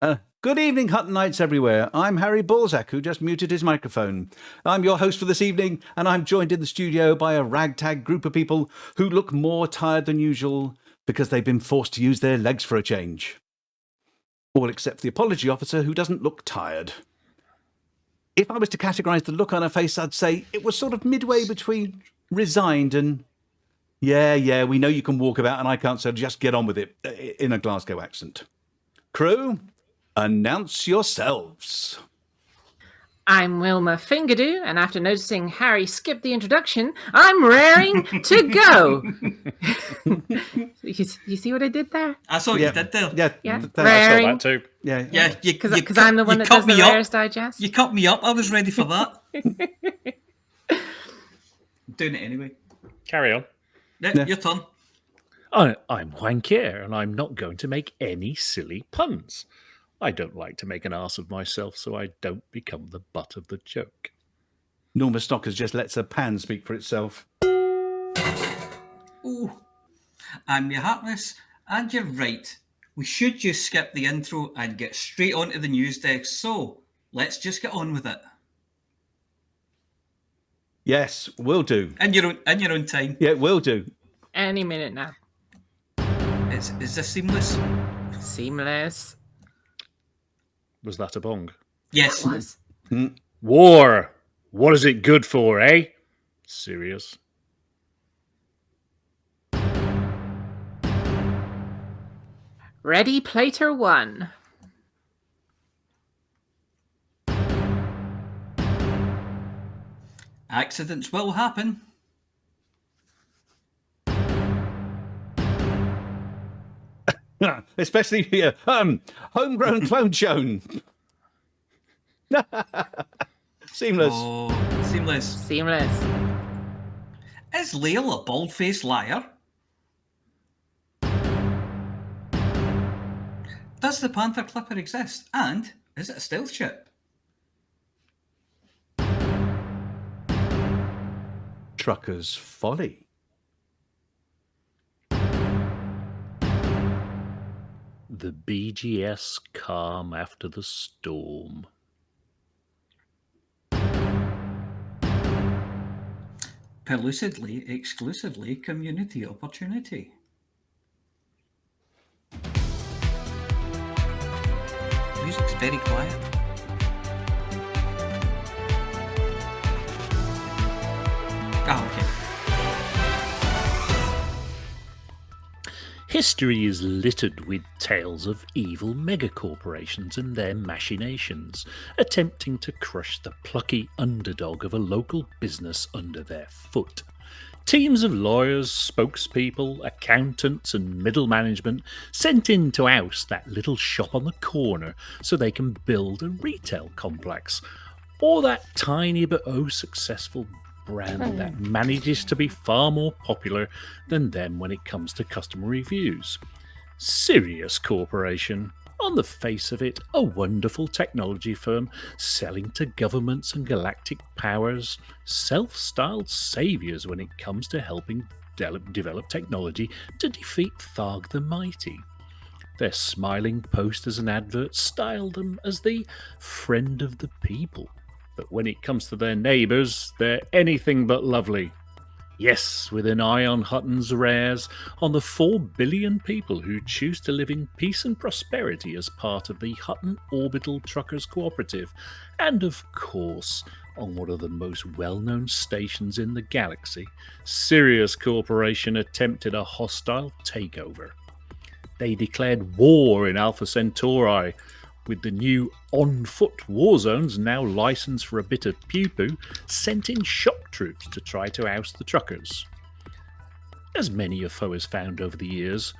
Good evening, Huttonites everywhere. I'm Harry Balzac, who just muted his microphone. I'm your host for this evening, and I'm joined in the studio by a ragtag group of people who look more tired than usual because they've been forced to use their legs for a change. All except the apology officer, who doesn't look tired. If I was to categorise the look on her face, I'd say it was sort of midway between resigned and, yeah, we know you can walk about and I can't, so just get on with it, in a Glasgow accent. Crew, announce yourselves. I'm Wilma Fingerdew, and after noticing Harry skip the introduction, I'm raring to go. You see what I did there? I saw what you did there. Yeah. I saw that too. Yeah. Because I'm the one that does the Rares Digest. You cut me up. I was ready for that. I'm doing it anyway. Carry on. Yeah. Your turn. I'm Wankier, and I'm not going to make any silly puns. I don't like to make an arse of myself, so I don't become the butt of the joke. Norma Stockers just lets her pan speak for itself. Ooh. I'm your Harkness, and you're right. We should just skip the intro and get straight onto the news desk, so let's just get on with it. Yes, will do. In your own time. Yeah, will do. Any minute now. Is this seamless? Seamless. Was that a bong? Yes. It was. War! What is it good for, eh? Serious. Ready Plater 1. Accidents will happen. Especially here. Homegrown clone shown. Seamless. Oh, seamless. Seamless. Is Lael a bald-faced liar? Does the Panther Clipper exist? And is it a stealth ship? Trucker's folly. The BGS calm after the storm. Pellucidly, exclusively, community opportunity. Music's very quiet. Okay. History is littered with tales of evil megacorporations and their machinations, attempting to crush the plucky underdog of a local business under their foot. Teams of lawyers, spokespeople, accountants and middle management sent in to oust that little shop on the corner so they can build a retail complex, or that tiny but successful brand that manages to be far more popular than them when it comes to customer reviews. Sirius Corporation. On the face of it, a wonderful technology firm selling to governments and galactic powers, self-styled saviors when it comes to helping develop technology to defeat Tharg the Mighty. Their smiling posters and adverts style them as the friend of the people. But when it comes to their neighbours, they're anything but lovely. Yes, with an eye on Hutton's Rares, on the 4 billion people who choose to live in peace and prosperity as part of the Hutton Orbital Truckers Cooperative, and of course, on one of the most well-known stations in the galaxy, Sirius Corporation attempted a hostile takeover. They declared war in Alpha Centauri, with the new on-foot war zones now licensed for a bit of pew-poo, sent in shock troops to try to oust the truckers. As many a foe has found over the years,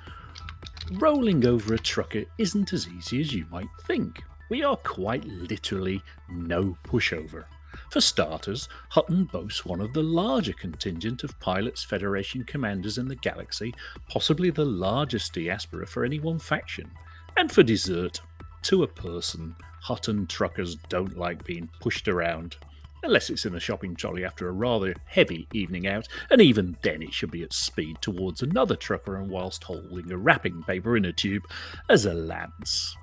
rolling over a trucker isn't as easy as you might think. We are quite literally no pushover. For starters, Hutton boasts one of the larger contingent of Pilots Federation commanders in the galaxy, possibly the largest diaspora for any one faction. And for dessert, to a person, Hutton truckers don't like being pushed around, unless it's in a shopping trolley after a rather heavy evening out, and even then it should be at speed towards another trucker and whilst holding a wrapping paper in a tube as a lance.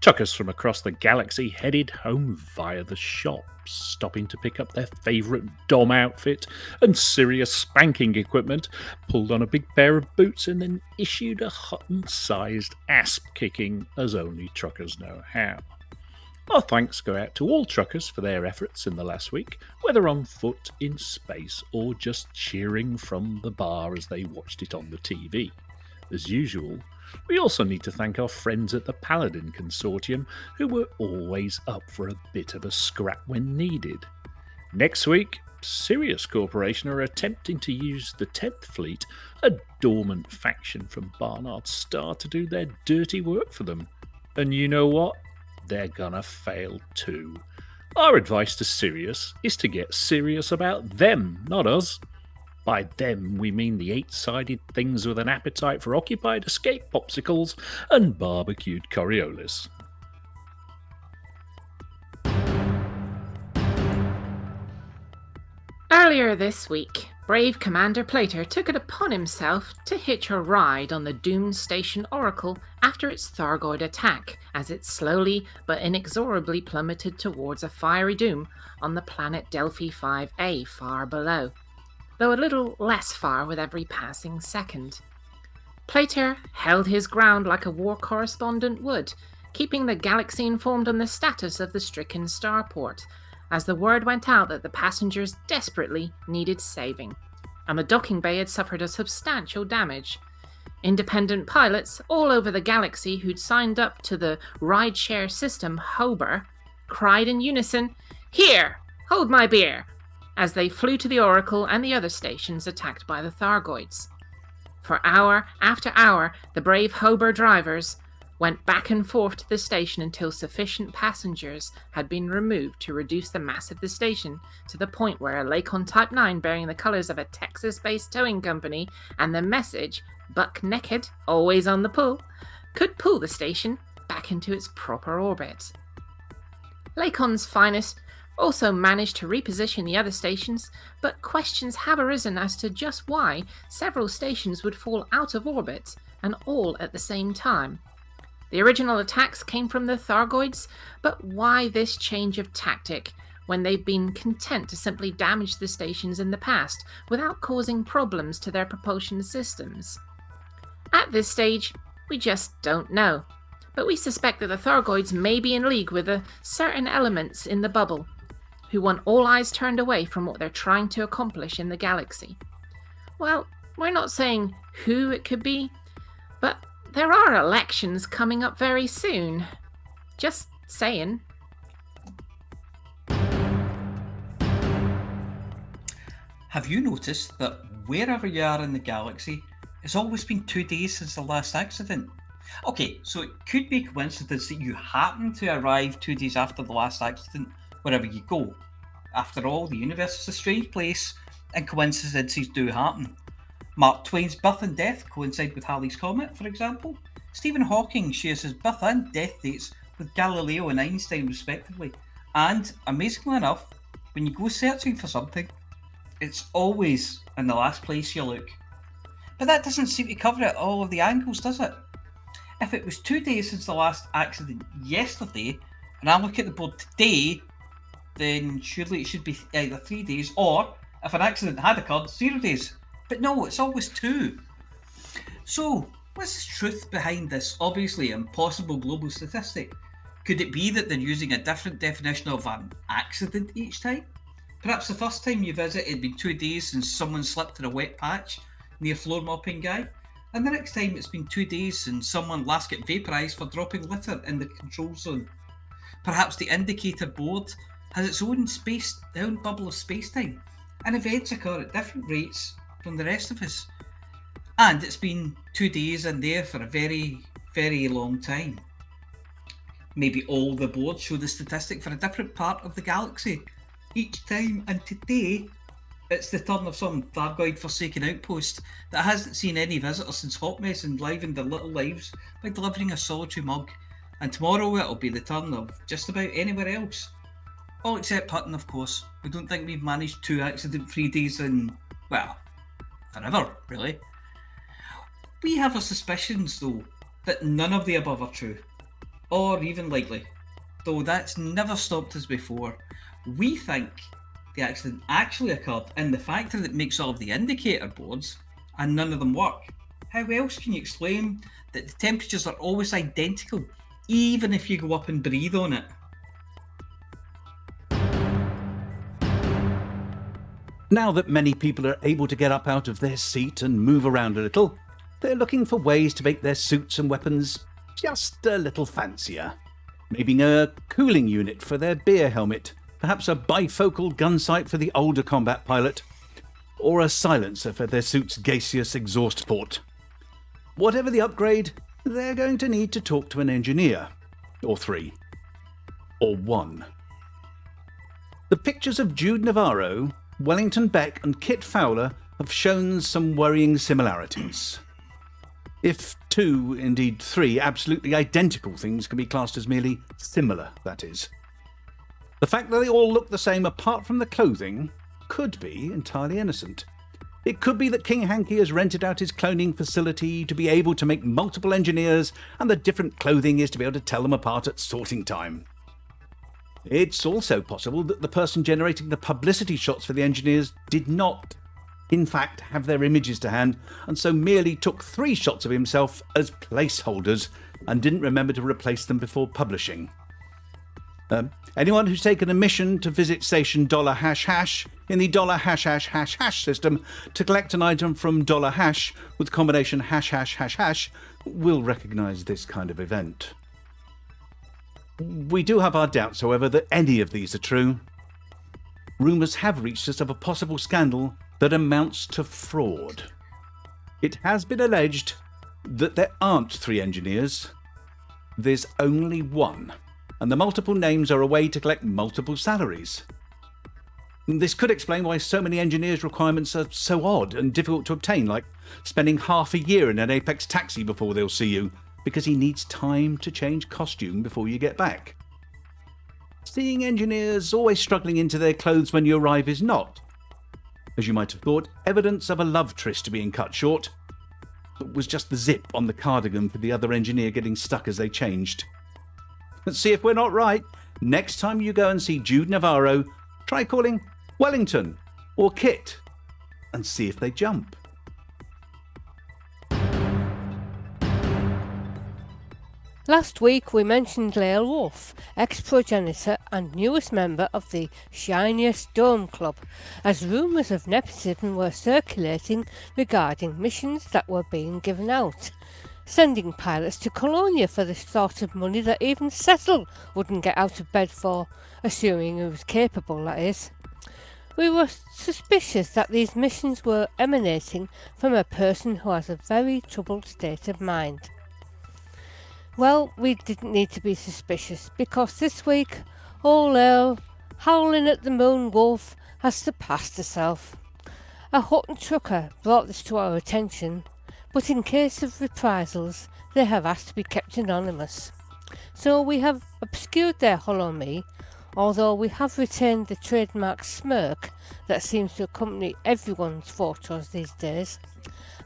Truckers from across the galaxy headed home via the shops, stopping to pick up their favourite Dom outfit and Sirius spanking equipment, pulled on a big pair of boots and then issued a Hutton-sized ass-kicking as only truckers know how. Our thanks go out to all truckers for their efforts in the last week, whether on foot, in space, or just cheering from the bar as they watched it on the TV. As usual, we also need to thank our friends at the Paladin Consortium, who were always up for a bit of a scrap when needed. Next week, Sirius Corporation are attempting to use the 10th Fleet, a dormant faction from Barnard's Star, to do their dirty work for them. And you know what? They're gonna fail too. Our advice to Sirius is to get serious about them, not us. By them, we mean the 8-sided things with an appetite for occupied escape popsicles and barbecued Coriolis. Earlier this week, brave Commander Plater took it upon himself to hitch a ride on the doomed station Oracle after its Thargoid attack, as it slowly but inexorably plummeted towards a fiery doom on the planet Delphi 5A far below, though a little less far with every passing second. Plater held his ground like a war correspondent would, keeping the galaxy informed on the status of the stricken starport, as the word went out that the passengers desperately needed saving, and the docking bay had suffered a substantial damage. Independent pilots all over the galaxy who'd signed up to the rideshare system Hober cried in unison, "Here, hold my beer," as they flew to the Oracle and the other stations attacked by the Thargoids. For hour after hour, the brave Hober drivers went back and forth to the station until sufficient passengers had been removed to reduce the mass of the station to the point where a Lacon Type 9 bearing the colours of a Texas-based towing company and the message, "Buck naked, always on the pull," could pull the station back into its proper orbit. Lacon's finest also managed to reposition the other stations, but questions have arisen as to just why several stations would fall out of orbit, and all at the same time. The original attacks came from the Thargoids, but why this change of tactic when they've been content to simply damage the stations in the past without causing problems to their propulsion systems? At this stage, we just don't know, but we suspect that the Thargoids may be in league with certain elements in the bubble, who want all eyes turned away from what they're trying to accomplish in the galaxy. Well, we're not saying who it could be, but there are elections coming up very soon. Just saying. Have you noticed that wherever you are in the galaxy, it's always been 2 days since the last accident? Okay, so it could be a coincidence that you happen to arrive 2 days after the last accident wherever you go. After all, the universe is a strange place, and coincidences do happen. Mark Twain's birth and death coincide with Halley's Comet, for example. Stephen Hawking shares his birth and death dates with Galileo and Einstein, respectively. And, amazingly enough, when you go searching for something, it's always in the last place you look. But that doesn't seem to cover it all of the angles, does it? If it was 2 days since the last accident yesterday, and I look at the board today, then surely it should be either 3 days, or, if an accident had occurred, 0 days. But no, it's always 2. So, what's the truth behind this obviously impossible global statistic? Could it be that they're using a different definition of an accident each time? Perhaps the first time you visit it'd been 2 days since someone slipped in a wet patch near floor mopping guy, and the next time it's been 2 days since someone last got vaporised for dropping litter in the control zone. Perhaps the indicator board has its own bubble of space-time, and events occur at different rates from the rest of us. And it's been 2 days in there for a very, very long time. Maybe all the boards show the statistic for a different part of the galaxy each time, and today it's the turn of some Thargoid forsaken outpost that hasn't seen any visitors since Hot Mess enlivened their little lives by delivering a solitary mug, and tomorrow it'll be the turn of just about anywhere else. All except Hutton, of course. We don't think we've managed 2 accident-free days in, well, forever, really. We have our suspicions, though, that none of the above are true. or even likely, though that's never stopped us before. We think the accident actually occurred in the factory that makes all of the indicator boards, and none of them work. How else can you explain that the temperatures are always identical, even if you go up and breathe on it? Now that many people are able to get up out of their seat and move around a little, they're looking for ways to make their suits and weapons just a little fancier. Maybe a cooling unit for their beer helmet, perhaps a bifocal gun sight for the older combat pilot, or a silencer for their suit's gaseous exhaust port. Whatever the upgrade, they're going to need to talk to an engineer, or 3, or 1. The pictures of Jude Navarro, Wellington Beck and Kit Fowler have shown some worrying similarities. If 2, indeed 3, absolutely identical things can be classed as merely similar, that is. The fact that they all look the same apart from the clothing could be entirely innocent. It could be that King Hankey has rented out his cloning facility to be able to make multiple engineers, and the different clothing is to be able to tell them apart at sorting time. It's also possible that the person generating the publicity shots for the engineers did not, in fact, have their images to hand, and so merely took 3 shots of himself as placeholders and didn't remember to replace them before publishing. Anyone who's taken a mission to visit station $# in the $# system to collect an item from $# with combination ## will recognise this kind of event. We do have our doubts, however, that any of these are true. Rumours have reached us of a possible scandal that amounts to fraud. It has been alleged that there aren't 3 engineers. There's only 1, and the multiple names are a way to collect multiple salaries. This could explain why so many engineers' requirements are so odd and difficult to obtain, like spending half a year in an Apex taxi before they'll see you, because he needs time to change costume before you get back. Seeing engineers always struggling into their clothes when you arrive is not, as you might have thought, evidence of a love tryst being cut short. It was just the zip on the cardigan for the other engineer getting stuck as they changed. Let's see if we're not right. Next time you go and see Jude Navarro, try calling Wellington or Kit and see if they jump. Last week we mentioned Lael Wolf, ex-progenitor and newest member of the Shiniest Dome Club, as rumours of nepotism were circulating regarding missions that were being given out, sending pilots to Colonia for the sort of money that even Cecil wouldn't get out of bed for, assuming he was capable, that is. We were suspicious that these missions were emanating from a person who has a very troubled state of mind. Well, we didn't need to be suspicious, because this week, old Earl, howling at the moon wolf, has surpassed herself. A Hutton trucker brought this to our attention, but in case of reprisals, they have asked to be kept anonymous. So we have obscured their hollow me, although we have retained the trademark smirk that seems to accompany everyone's photos these days,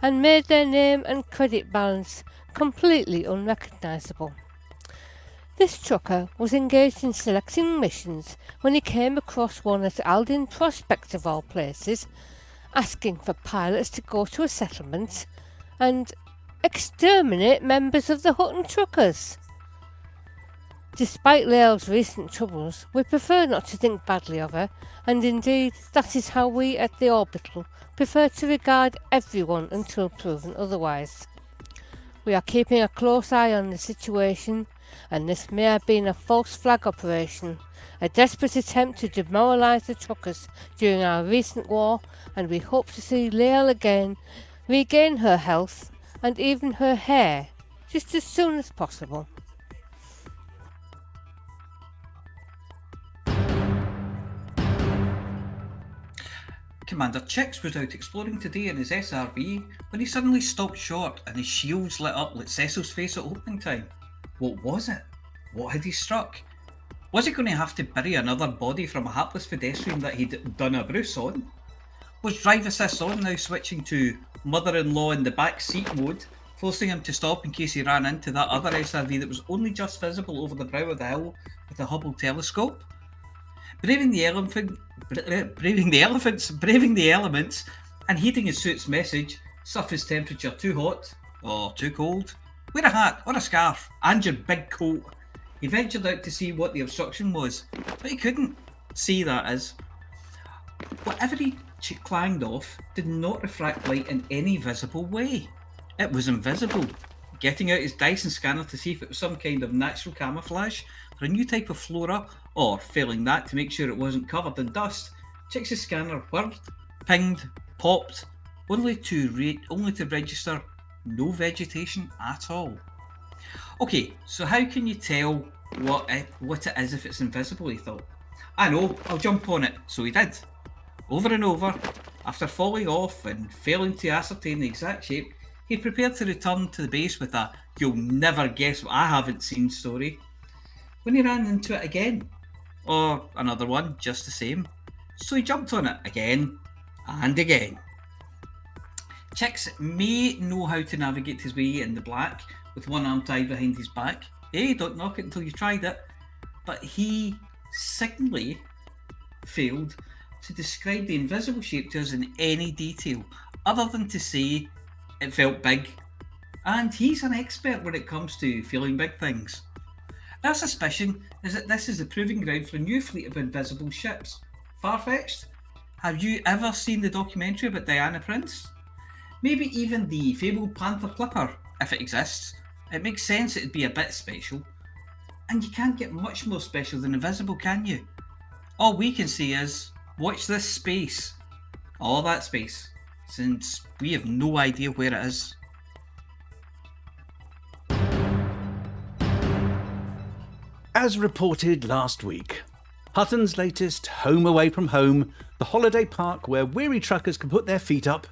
and made their name and credit balance completely unrecognisable. This trucker was engaged in selecting missions when he came across one at Aldin Prospect of all places, asking for pilots to go to a settlement and exterminate members of the Hutton truckers. Despite Lael's recent troubles, we prefer not to think badly of her, and indeed that is how we at the Orbital prefer to regard everyone until proven otherwise. We are keeping a close eye on the situation, and this may have been a false flag operation, a desperate attempt to demoralise the truckers during our recent war, and we hope to see Lael again, regain her health and even her hair, just as soon as possible. Commander Chix was out exploring today in his SRV when he suddenly stopped short and his shields lit up like Cecil's face at opening time. What was it? What had he struck? Was he going to have to bury another body from a hapless pedestrian that he'd done a Bruce on? Was drive assist on now switching to mother-in-law in the back seat mode forcing him to stop in case he ran into that other SRV that was only just visible over the brow of the hill with the Hubble telescope. Braving the elements, and heeding his suit's message: surface temperature too hot or too cold. Wear a hat or a scarf and your big coat. He ventured out to see what the obstruction was, but he couldn't see, that is. Whatever he clanged off did not refract light in any visible way. It was invisible. Getting out his Dyson scanner to see if it was some kind of natural camouflage for a new type of flora, or failing that, to make sure it wasn't covered in dust, Chix's scanner whirred, pinged, popped, only to register no vegetation at all. Okay, so how can you tell what it is if it's invisible, he thought. I know, I'll jump on it. So he did. Over and over, after falling off and failing to ascertain the exact shape, he prepared to return to the base with a "you'll never guess what I haven't seen" story, when he ran into it again, or another one just the same. So he jumped on it again and again. Chix may know how to navigate his way in the black with one arm tied behind his back. Hey, don't knock it until you've tried it. But he signally failed to describe the invisible shape to us in any detail, other than to say it felt big. And he's an expert when it comes to feeling big things. Our suspicion is that this is the proving ground for a new fleet of invisible ships. Far-fetched? Have you ever seen the documentary about Diana Prince? Maybe even the fabled Panther Clipper, if it exists. It makes sense it'd be a bit special. And you can't get much more special than invisible, can you? All we can say is, watch this space. All that space. Since we have no idea where it is. As reported last week, Hutton's latest home away from home, the holiday park where weary truckers can put their feet up,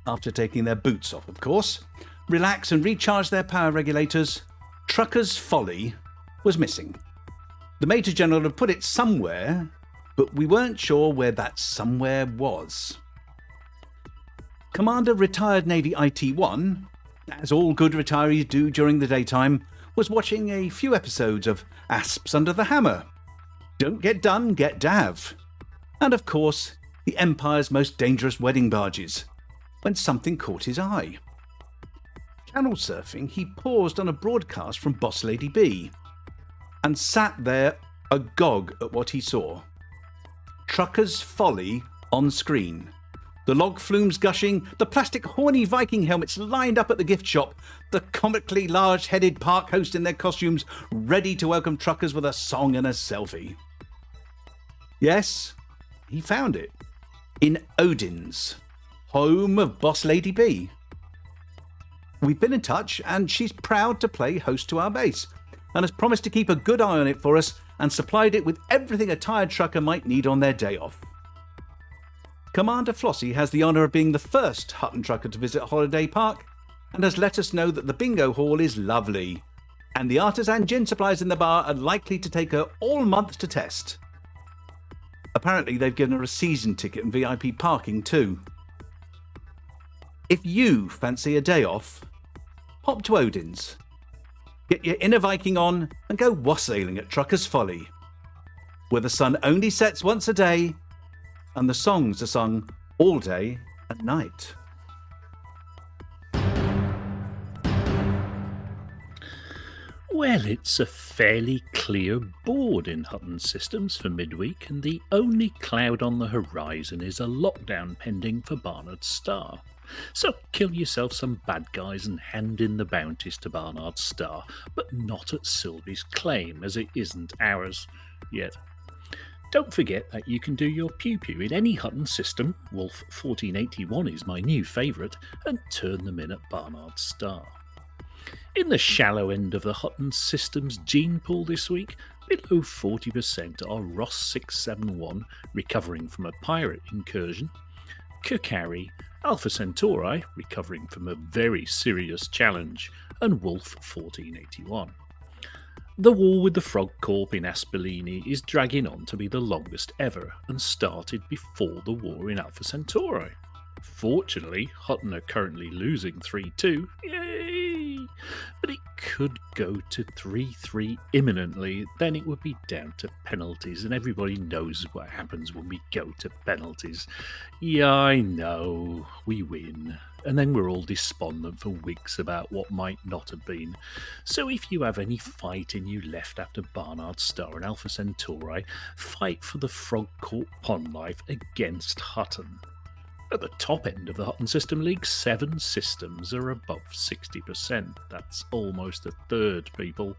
after taking their boots off, of course, relax and recharge their power regulators, Trucker's Folly was missing. The Major General had put it somewhere, but we weren't sure where that somewhere was. Commander Retired Navy IT-1, as all good retirees do during the daytime, was watching a few episodes of Asps Under the Hammer, Don't Get Done, Get Dav, and of course, the Empire's Most Dangerous Wedding Barges, when something caught his eye. Channel surfing, he paused on a broadcast from Boss Lady B, and sat there agog at what he saw. Trucker's Folly on screen. The log flumes gushing, the plastic horny Viking helmets lined up at the gift shop, the comically large-headed park host in their costumes ready to welcome truckers with a song and a selfie. Yes, he found it. In Odin's, home of Boss Lady B. We've been in touch and she's proud to play host to our base and has promised to keep a good eye on it for us and supplied it with everything a tired trucker might need on their day off. Commander Flossy has the honour of being the first Hutton trucker to visit Holiday Park and has let us know that the bingo hall is lovely and the artisan gin supplies in the bar are likely to take her all month to test. Apparently they've given her a season ticket and VIP parking too. If you fancy a day off, hop to Odin's, get your inner Viking on and go wassailing at Trucker's Folly, where the sun only sets once a day and the songs are sung all day and night. Well, it's a fairly clear board in Hutton Systems for midweek, and the only cloud on the horizon is a lockdown pending for Barnard's Star. So kill yourself some bad guys and hand in the bounties to Barnard's Star, but not at Sylvie's claim, as it isn't ours yet. Don't forget that you can do your pew-pew in any Hutton system, Wolf 1481 is my new favourite, and turn them in at Barnard's Star. In the shallow end of the Hutton Systems gene pool this week, below 40% are Ross 671, recovering from a pirate incursion, Kukari, Alpha Centauri, recovering from a very serious challenge, and Wolf 1481. The war with the Frog Corp in Aspellini is dragging on to be the longest ever and started before the war in Alpha Centauri. Fortunately, Hutton are currently losing 3-2, yay! but it could go to 3-3 imminently. Then it would be down to penalties, and everybody knows what happens when we go to penalties. Yeah, I know, we win, and then we're all despondent for weeks about what might not have been. So if you have any fight in you left after Barnard Star and Alpha Centauri, fight for the Frog Court Pond Life against Hutton. At the top end of the Hutton System League, 7 systems are above 60%. That's almost a third, people.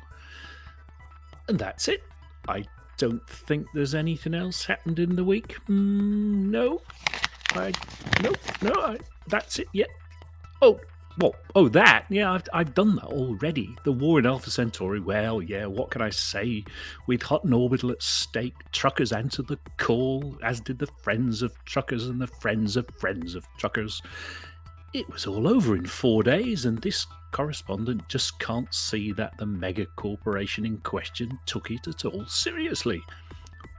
And that's it. I don't think there's anything else happened in the week. No. That's it. Yeah. Oh, what? Oh, that? Yeah, I've done that already. The war in Alpha Centauri, well, yeah, what can I say? With Hutton Orbital at stake, truckers answered the call, as did the friends of truckers and the friends of truckers. It was all over in 4 days, and this correspondent just can't see that the mega corporation in question took it at all seriously.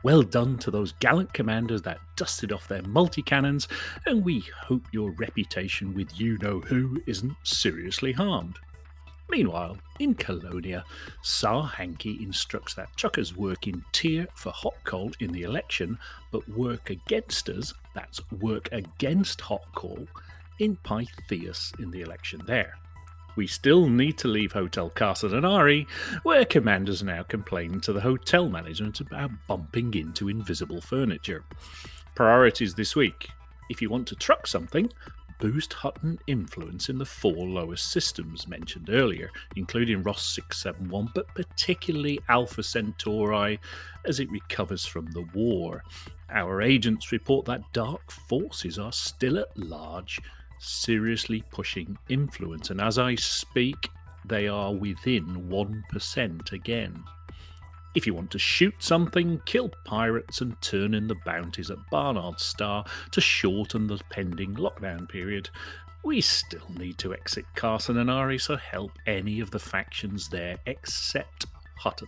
Well done to those gallant commanders that dusted off their multi-cannons, and we hope your reputation with you-know-who isn't seriously harmed. Meanwhile, in Colonia, Tsar Hanky instructs that truckers work in tier for hot coal in the election, but work against us, that's work against hot coal, in Pythias in the election there. We still need to leave Hotel Carcedanari, where commanders now complain to the hotel management about bumping into invisible furniture. Priorities this week. If you want to truck something, boost Hutton influence in the 4 lowest systems mentioned earlier, including Ross 671, but particularly Alpha Centauri, as it recovers from the war. Our agents report that dark forces are still at large, seriously pushing influence, and as I speak, they are within 1% again. If you want to shoot something, kill pirates and turn in the bounties at Barnard Star to shorten the pending lockdown period. We still need to exit Carcedanari, so help any of the factions there except Hutton.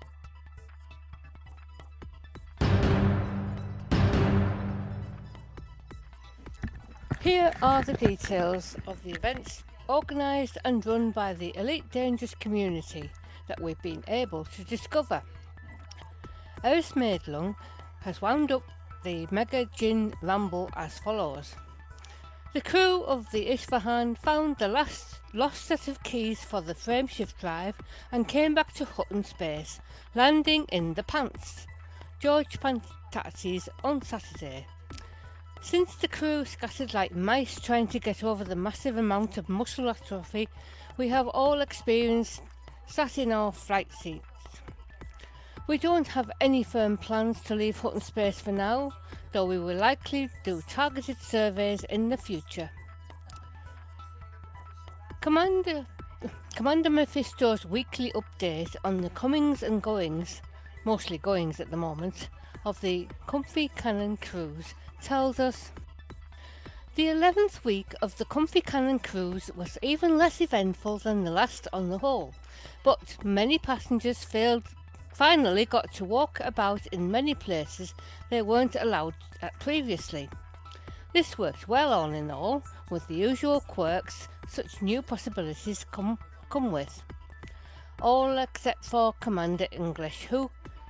Here are the details of the events organised and run by the Elite Dangerous community that we've been able to discover. Eris Maidlung has wound up the Mega Gin Ramble as follows. The crew of the Isfahan found the lost set of keys for the frameshift drive and came back to Hutton Space, landing in the Pants, George Pantatis on Saturday. Since the crew scattered like mice trying to get over the massive amount of muscle atrophy we have all experienced sat in our flight seats. We don't have any firm plans to leave Hutton Space for now, though we will likely do targeted surveys in the future. Commander Mephisto's weekly update on the comings and goings, mostly goings at the moment, of the Comfy Cannon cruise tells us the 11th week of the Comfy Cannon cruise was even less eventful than the last on the whole, but many passengers finally got to walk about in many places they weren't allowed at previously. This worked well all in all, with the usual quirks such new possibilities come with. All except for Commander English, who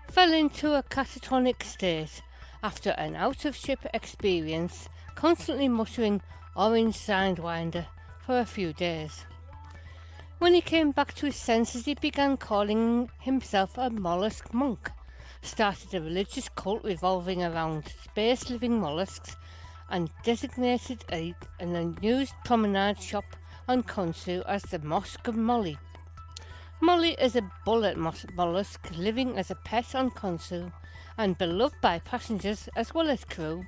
fell into a catatonic state after an out-of-ship experience, constantly muttering orange sidewinder for a few days. When he came back to his senses, he began calling himself a mollusk monk, started a religious cult revolving around space-living mollusks, and designated an unused promenade shop on Khonsu as the Mosque of Molly. Molly is a bullet mollusk living as a pet on Khonsu and beloved by passengers as well as crew,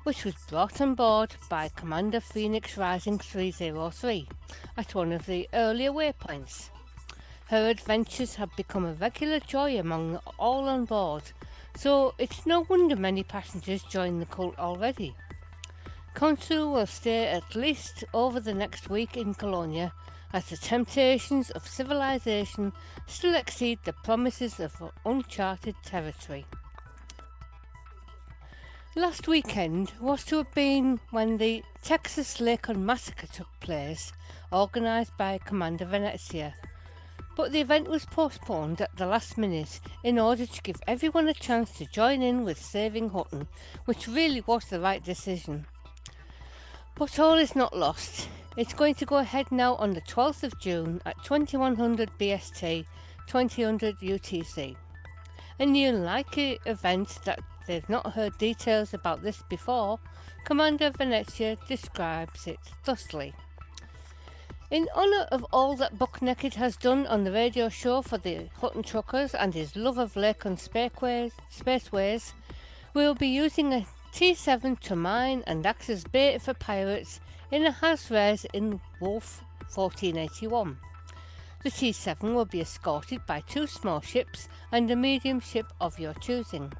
which was brought on board by Commander Phoenix Rising 303 at one of the earlier waypoints. Her adventures have become a regular joy among all on board, so it's no wonder many passengers join the cult already. Khonsu will stay at least over the next week in Colonia, as the temptations of civilization still exceed the promises of uncharted territory. Last weekend was to have been when the Texas Lincoln Massacre took place, organised by Commander Venezia, but the event was postponed at the last minute in order to give everyone a chance to join in with saving Hutton, which really was the right decision. But all is not lost. It's going to go ahead now on the 12th of June at 2100 BST, 2000 UTC. A new likely event that they've not heard details about this before, Commander Venezia describes it thusly. In honour of all that Bucknaked has done on the radio show for the Hutton Truckers and his love of Lacon spaceways, we will be using a T7 to mine and act as bait for pirates in a house-res in Wolf 1481. The T7 will be escorted by 2 small ships and a medium ship of your choosing.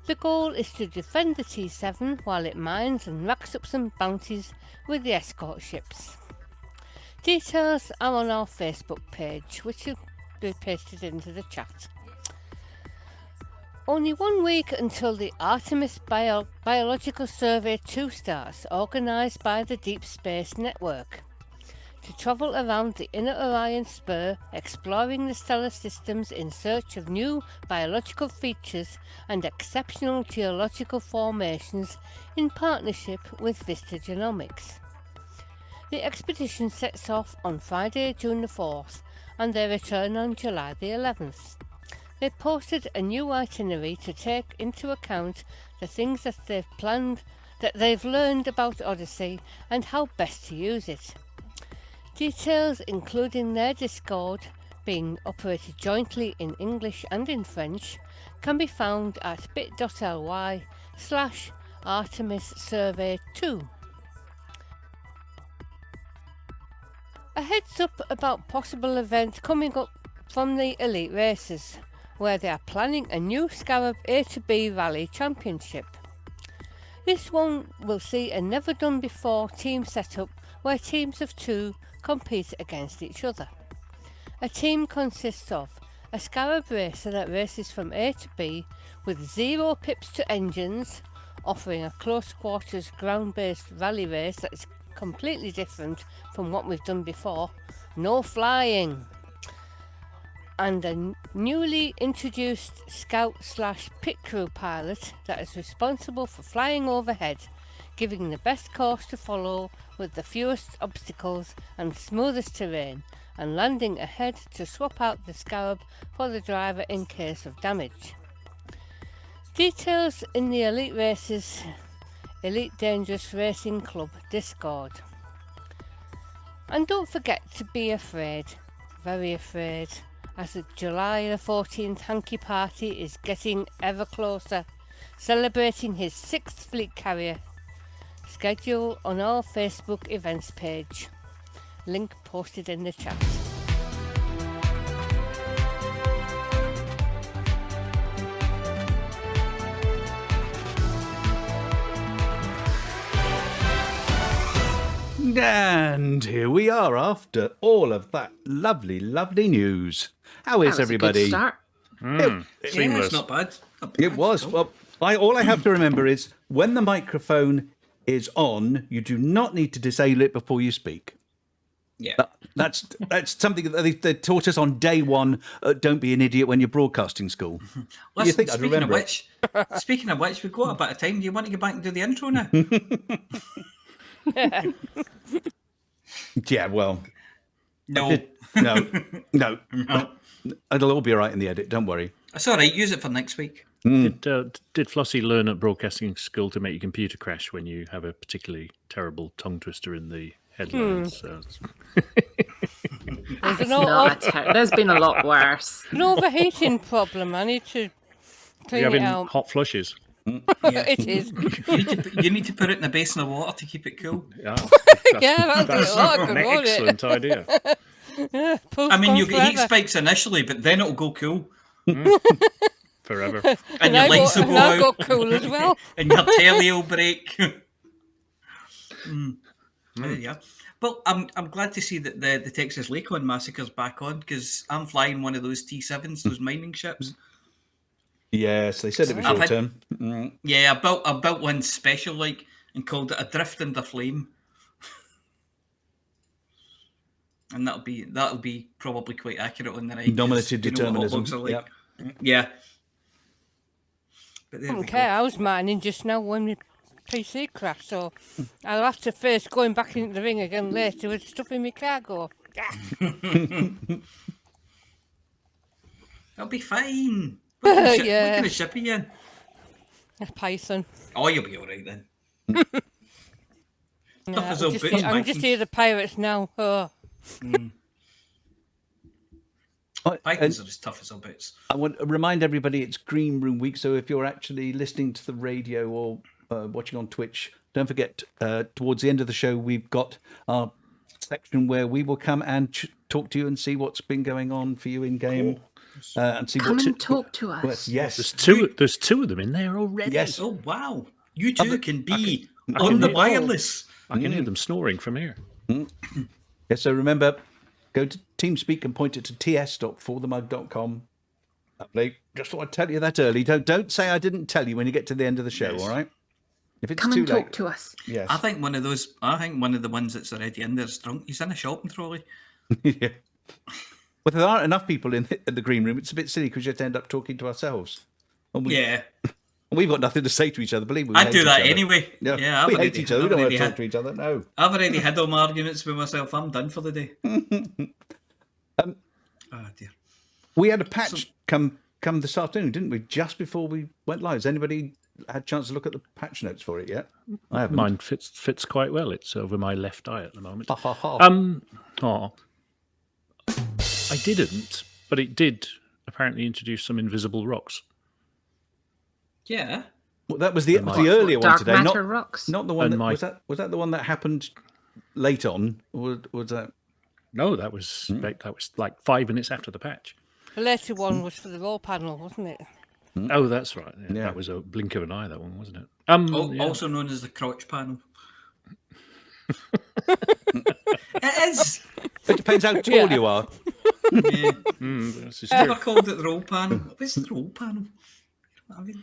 The goal is to defend the T7 while it mines and racks up some bounties with the escort ships. Details are on our Facebook page, which will be pasted into the chat. Only 1 week until the Artemis Biological Survey 2 starts, organised by the Deep Space Network. To travel around the Inner Orion Spur, exploring the stellar systems in search of new biological features and exceptional geological formations in partnership with Vista Genomics. The expedition sets off on Friday, June the 4th, and they return on July the 11th. They posted a new itinerary to take into account the things that they've learned about Odyssey and how best to use it. Details, including their Discord, being operated jointly in English and in French, can be found at bit.ly/Artemis Survey 2. A heads up about possible event coming up from the Elite Races, where they are planning a new Scarab A to B Rally Championship. This one will see a never done before team setup where teams of 2 compete against each other. A team consists of a Scarab racer that races from A to B with 0 pips to engines, offering a close quarters ground based rally race that is completely different from what we've done before, no flying, and a newly introduced scout/pit crew pilot that is responsible for flying overhead, giving the best course to follow with the fewest obstacles and smoothest terrain, and landing ahead to swap out the Scarab for the driver in case of damage. Details in the Elite Races Elite Dangerous Racing Club Discord. And don't forget to be afraid, very afraid, as the July the 14th Hanky Party is getting ever closer, celebrating his 6th fleet carrier. Schedule on our Facebook events page. Link posted in the chat. And here we are after all of that lovely, lovely news. How is That was everybody? A good start. Yeah, Seamless. it's not bad. It was. Well, all I have to remember is when the microphone is on, you do not need to disable it before you speak. Yeah. That's something that they taught us on day 1. Don't be an idiot when you're broadcasting school. Listen, You think I'd speaking of remember which, we've got a bit of time. Do you want to go back and do the intro now? Yeah, well, No. no. It'll all be all right in the edit. Don't worry. It's all right. Use it for next week. Did Flossy learn at broadcasting school to make your computer crash when you have a particularly terrible tongue twister in the headlines? There's been a lot worse. An overheating problem. I need to clean You're it having out. hot flushes. It is. You need to put it in a basin of water to keep it cool. Yeah, Yeah, that'll do it. that's Oh, I an can roll it. excellent idea. I mean, you get heat spikes initially, but then it'll go cool. Forever. And your lights will go I out. got cool as well. And your telly will break. Yeah. Well, I'm glad to see that the Texas Lacon Massacre's back on, because I'm flying one of those T7s, those mining ships. Yes, they said it was I've your had- turn. Yeah, I built one special, and called it Adrift in the Flame. And that'll be probably quite accurate on the night. Nominative You know what determinism. hotdogs are like. Yep. Yeah. But I there don't we care. go. I was mining just now when my PC crashed, so I'll have to face going back into the ring again later with stuff in my cargo. That'll be fine. What kind of ship, Yeah. what kind of ship are you in? A Python. Oh, you'll be all right then. No, Tough as I'm old just, boots, here, I'm just Vikings. here the pirates now. Oh. Pythons are as tough as all boots. I want to remind everybody it's Green Room Week, so if you're actually listening to the radio or watching on Twitch, don't forget towards the end of the show we've got our section where we will come and talk to you and see what's been going on for you in game, and see Come what and talk to us. Yes, There's two of them in there already. yes. Oh, wow. You two can be I on can the hear- wireless. I can hear them snoring from here. Yes, so remember, go to TeamSpeak and point it to ts.forthemug.com. Lovely. Just thought I'd tell you that early. Don't say I didn't tell you when you get to the end of the show, Yes. all right? If it's Come too and talk late. to us. Yes. I think one of the ones that's already in there is drunk. He's in a shopping trolley. Yeah. Well, there aren't enough people in the green room. It's a bit silly because you have to end up talking to ourselves. And Yeah. we've got nothing to say to each other. Believe me, we I'd hate do each that other. anyway. Yeah, Yeah, we I've hate already- each other. We I've don't want to already talk had- to each other. No. I've already had all my arguments with myself. I'm done for the day. Oh, dear. We had a patch come this afternoon, didn't we? Just before we went live. Has anybody had a chance to look at the patch notes for it yet? I haven't. Mine fits quite well. It's over my left eye at the moment. Ha, ha, ha. I didn't, but it did apparently introduce some invisible rocks. Yeah. Well, that was the earlier one Dark today, matter rocks. not the one And that my- was that the one that happened late on, or was that? No, that was like 5 minutes after the patch. The later one was for the roll panel, wasn't it? Oh, that's right. Yeah, Yeah. That was a blink of an eye, that one, wasn't it? Yeah. Also known as the crotch panel. It is. It depends how tall Yeah. you are. Yeah. This is Never true. called it the roll panel. What's the roll panel? I mean,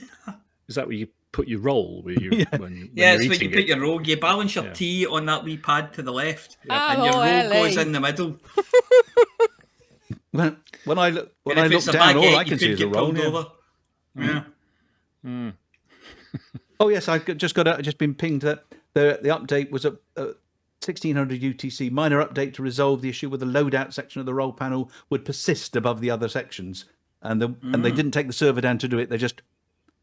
Is that where you put your roll? Where you, when yeah, you're it's when you eating put it? your roll. You balance your Yeah. tea on that wee pad to the left, and your roll R-O-L-E. goes in the middle. When I look And if down, it's a all baguette, I can you see could is a get roll. pulled Yeah. over. Yeah. Oh yes, I've just been pinged that the update was at 1600 UTC. Minor update to resolve the issue with the loadout section of the roll panel would persist above the other sections, and they didn't take the server down to do it. They just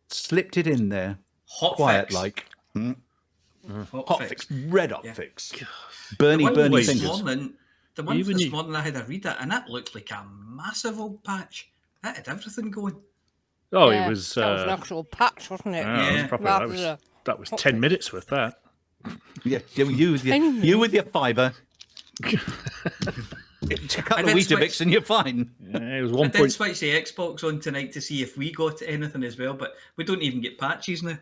slipped it in there, Hot quiet fix. like Hot, hot fix. fix, red hot fix, The Bernie one this fingers. morning, the one Even this you- morning I had a read it, and that looked like a massive old patch. That had everything going. Oh, Yeah, it was. that was an actual patch, wasn't it? yeah, it was Yeah. proper- Rather that than a that was hot 10 fix. minutes worth. That. Yeah, you with your fibre. It's a couple did of switch- Weetabix and you're fine. It was I 1 did point. switch the Xbox on tonight to see if we got anything as well, but we don't even get patches now.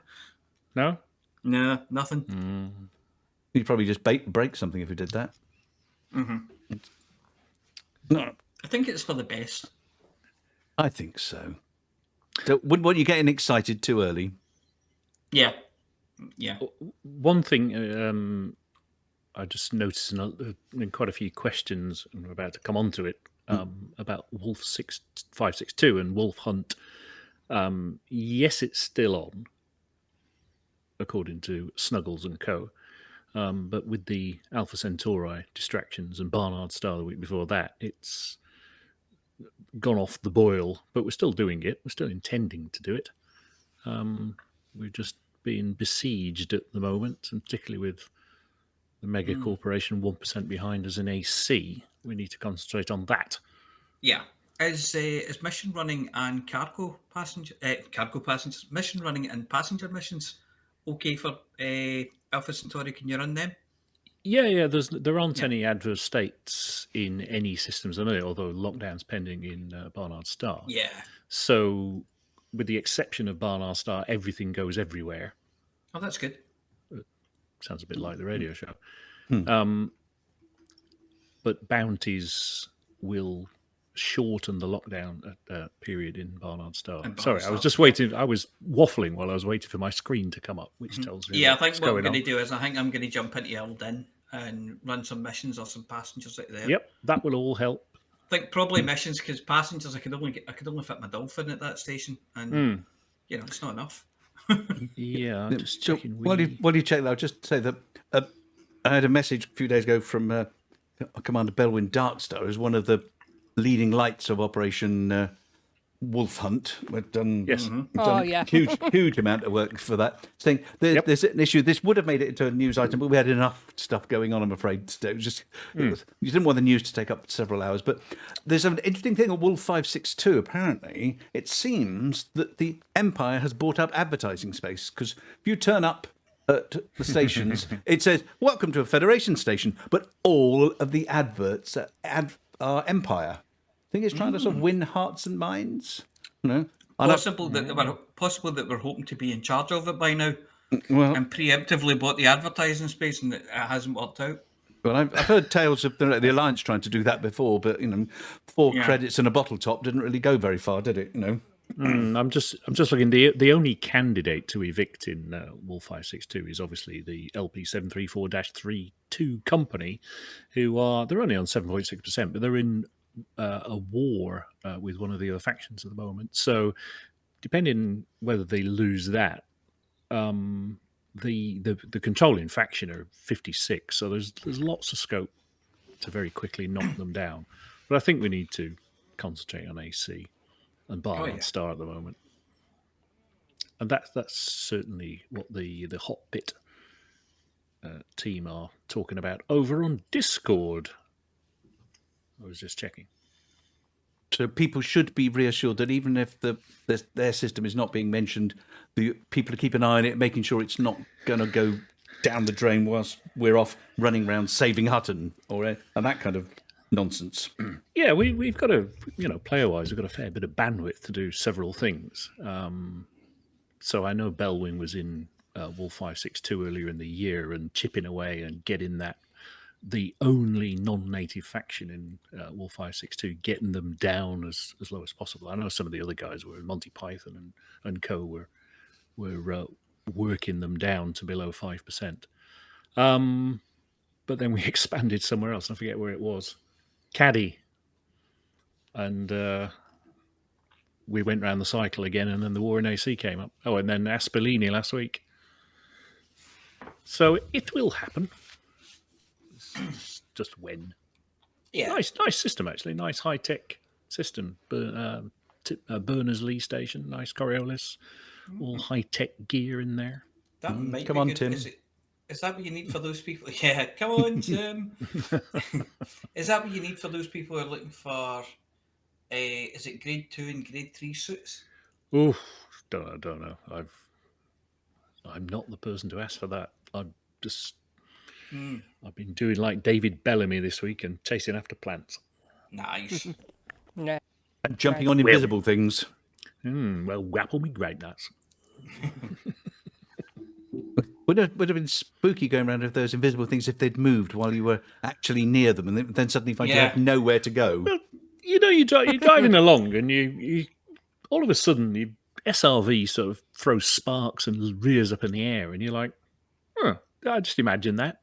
No. No, nothing. You'd probably just break something if you did that. No, I think it's for the best. I think so. So wouldn't want you getting excited too early. Yeah. Yeah. One thing I just noticed in quite a few questions, and we're about to come on to it, about Wolf 6562 and Wolf Hunt. Yes, it's still on, according to Snuggles and Co. But with the Alpha Centauri distractions and Barnard Star the week before that, it's gone off the boil, but we're still doing it. We're still intending to do it. We're just being besieged at the moment, and particularly with the mega corporation 1% behind us in AC. We need to concentrate on that. Yeah. Is mission running and cargo passengers, mission running and passenger missions okay for Alpha Centauri? Can you run them? Yeah. There aren't any adverse states in any systems, I know, although lockdown's pending in Barnard Star. Yeah. So, with the exception of Barnard Star, everything goes everywhere. Oh, that's good. Sounds a bit like the radio show. But bounties will shorten the lockdown period in Barnard Star. In Barnard Sorry, I Star. was just waiting. I was waffling while I was waiting for my screen to come up, which tells me Yeah, I what's think what I'm going going to on. do is I think I'm going to jump into Elden and run some missions or some passengers out there. Yep, that will all help. I think probably missions, because passengers, I could only fit my dolphin at that station, and it's not enough. Yeah, I'm just So checking. while you check that, I'll just say that I had a message a few days ago from Commander Belwyn Darkstar, who's one of the leading lights of Operation Wolf Hunt. We've done, Yes. we've Oh, done yeah. huge amount of work for that. Saying there's an issue. This would have made it into a news item, but we had enough stuff going on, I'm afraid. It was just you didn't want the news to take up several hours. But there's an interesting thing at Wolf 562. Apparently, it seems that the Empire has bought up advertising space, because if you turn up at the stations, it says "Welcome to a Federation station," but all of the adverts are Empire. I think it's trying to sort of win hearts and minds. Possible that we're hoping to be in charge of it by now, Well, and preemptively bought the advertising space, and it hasn't worked out. well, I've heard tales of the Alliance trying to do that before, but 4 credits and a bottle top didn't really go very far, did it? I'm just looking. The only candidate to evict in Wolf 562 is obviously the LP734-32 company, they're only on 7.6%, but they're in a war with one of the other factions at the moment. So, depending whether they lose that, the controlling faction are 56. So there's lots of scope to very quickly knock them down. But I think we need to concentrate on AC and bar on Star at the moment. And that's certainly what the Hot Pit team are talking about over on Discord. I was just checking. So people should be reassured that even if their system is not being mentioned, the people keep an eye on it, making sure it's not going to go down the drain whilst we're off running around saving Hutton and that kind of nonsense. Yeah, we've got player-wise, we've got a fair bit of bandwidth to do several things. So I know Belwyn was in Wolf 562 earlier in the year and chipping away and getting the only non-native faction in Wolf 562, getting them down as low as possible. I know some of the other guys were Monty Python and co were working them down to below 5%. But then we expanded somewhere else, and I forget where it was. Caddy. And we went round the cycle again, and then the war in AC came up. Oh, and then Aspellini last week. So it will happen. It's just when. Yeah. Nice system, actually. Nice high-tech system. Berners-Lee station, nice Coriolis. All high-tech gear in there. That might Come be on, good. Tim. Is that what you need for those people? Yeah, come on, Tim. Is that what you need for those people who are looking for, is it grade 2 and grade 3 suits? Oh, don't know. I'm not the person to ask for that. I've been doing like David Bellamy this week and chasing after plants. Nice. No. And jumping on invisible things. Well, wapple me great nuts. Would have been spooky going around with those invisible things if they'd moved while you were actually near them, and then suddenly find you have nowhere to go. Well, you're driving along, and you all of a sudden your SRV sort of throws sparks and rears up in the air, and you're like, I just imagine that.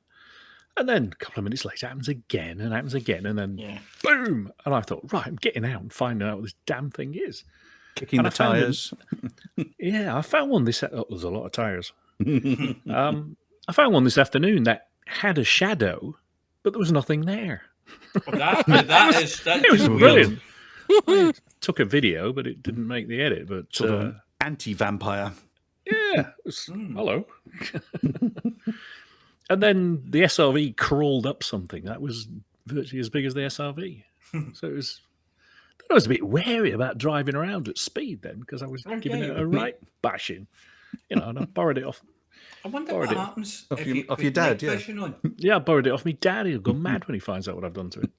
And then a couple of minutes later, it happens again, and then boom! And I thought, right, I'm getting out and finding out what this damn thing is. Kicking the tyres. I found one this. Oh, there's a lot of tyres. I found one this afternoon that had a shadow, but there was nothing there. That It was brilliant. I took a video, but it didn't make the edit. But Sort of anti-vampire. yeah, it was, hello. And then the SRV crawled up something that was virtually as big as the SRV. So it was. I was a bit wary about driving around at speed then, because I was giving it a right bashing. And I borrowed it off. I wonder what happens Off if your- you off put your dad, night yeah. vision on. Yeah, I borrowed it off me dad. He'll go mad when he finds out what I've done to it.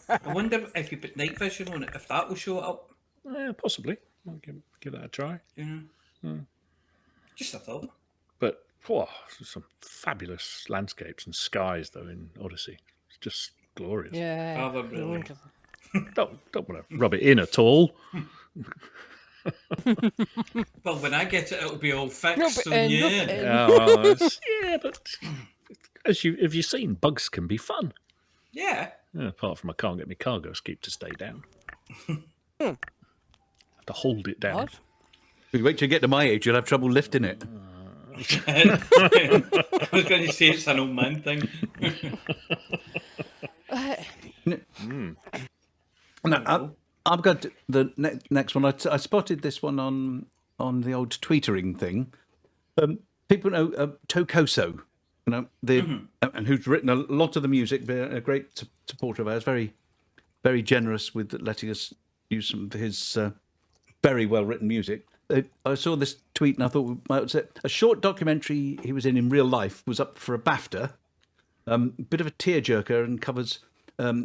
I wonder if you put night vision on it, if that will show it up. Yeah, possibly. I'll give that a try. Just a thought. But some fabulous landscapes and skies though in Odyssey. It's just glorious. Yeah. Oh, really? Wonderful. Don't want to rub it in at all. Well, when I get it, it'll be all fixed. Rub it So in, rub yeah. it in. Yeah, well, but Have you seen bugs can be fun? Yeah. Apart from I can't get my cargo scoop to stay down. Have to hold it down. What? If you wait till you get to my age, you'll have trouble lifting it. I was going to say it's an old man thing. No, I've got the next one. I spotted this one on the old tweetering thing. People know Tokoso, and who's written a lot of the music, a great supporter of ours, very, very generous with letting us use some of his very well written music. I saw this tweet and I thought a short documentary he was in real life was up for a BAFTA. Bit of a tearjerker and covers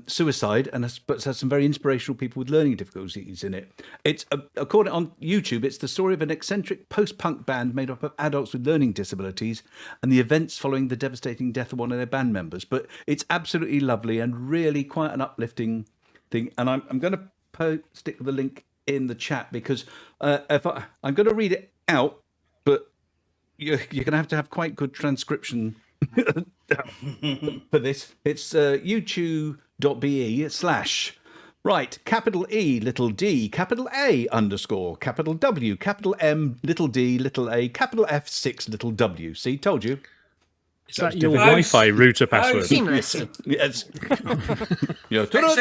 suicide, but has some very inspirational people with learning difficulties in it. It's according on YouTube. It's the story of an eccentric post-punk band made up of adults with learning disabilities and the events following the devastating death of one of their band members. But it's absolutely lovely and really quite an uplifting thing. And I'm going to stick the link in the chat because I'm going to read it out, but you're going to have quite good transcription for this. It's youtube.be/ right, capital E, little d, capital A _, capital W, capital M, little d, little a, capital F, 6, little w. See, told you. Is that your Wi-Fi router password? Seamless. Yes. Yeah. It sounds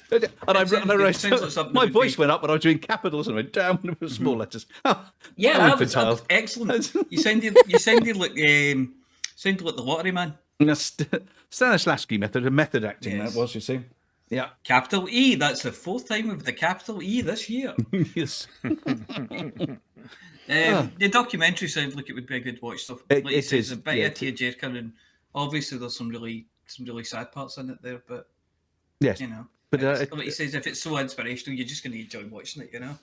good. And I realised sounds like something my that would voice be- went up when I was doing capitals and went down when it was small letters. Oh, Yeah, how that was infantile. excellent. You sounded like the lottery man. Stanislavski method of method acting, Yes. that was, you see. Yeah. Capital E. That's the fourth time with the capital E this year. Yes. The documentary sounds like it would be a good watch. Stuff. It Like you say, is, It's a bit yeah. of tearjerker, and obviously there's some really sad parts in it there. But Yes. you know, But like he says, if it's so inspirational, you're just going to enjoy watching it. You know.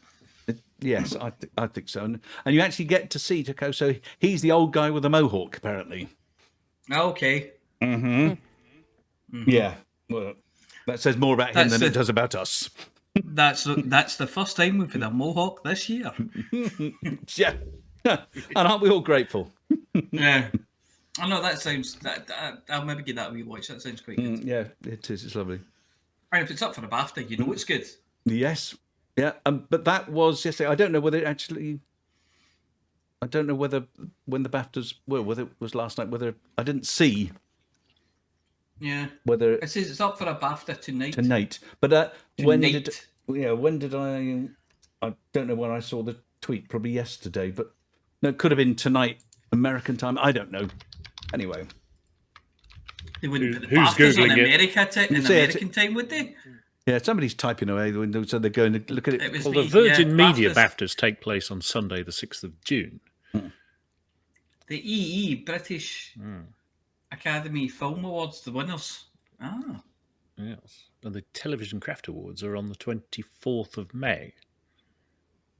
yes, I think so. And you actually get to see Tokoso. He's the old guy with a mohawk, apparently. Okay. Yeah. Well, that says more about him That's than the- it does about us. That's the first time we've had a mohawk this year. Yeah. And aren't we all grateful? Yeah. I know that sounds. I'll maybe give that a wee watch. That sounds quite good. Yeah, it is. It's lovely. And if it's up for a BAFTA, you know it's good. Yes. Yeah. But that was yesterday. I don't know whether it actually. I don't know whether when the BAFTAs were, whether it was last night, whether I didn't see Yeah. whether It says it's up for a BAFTA tonight. tonight. But when did Tonight. when did I don't know when I saw the tweet, probably yesterday, but no, it could have been tonight, American time. I don't know. Anyway. They wouldn't put the Who's BAFTAs on Googling it? American time, would they? Yeah, somebody's typing away the window, so they're going to look at It it. was Well, me, the Virgin yeah, Media BAFTAs. BAFTAs take place on Sunday, the 6th of June. The EE, British Academy Film Awards, the winners. Ah. Yes. And the Television Craft Awards are on the 24th of May.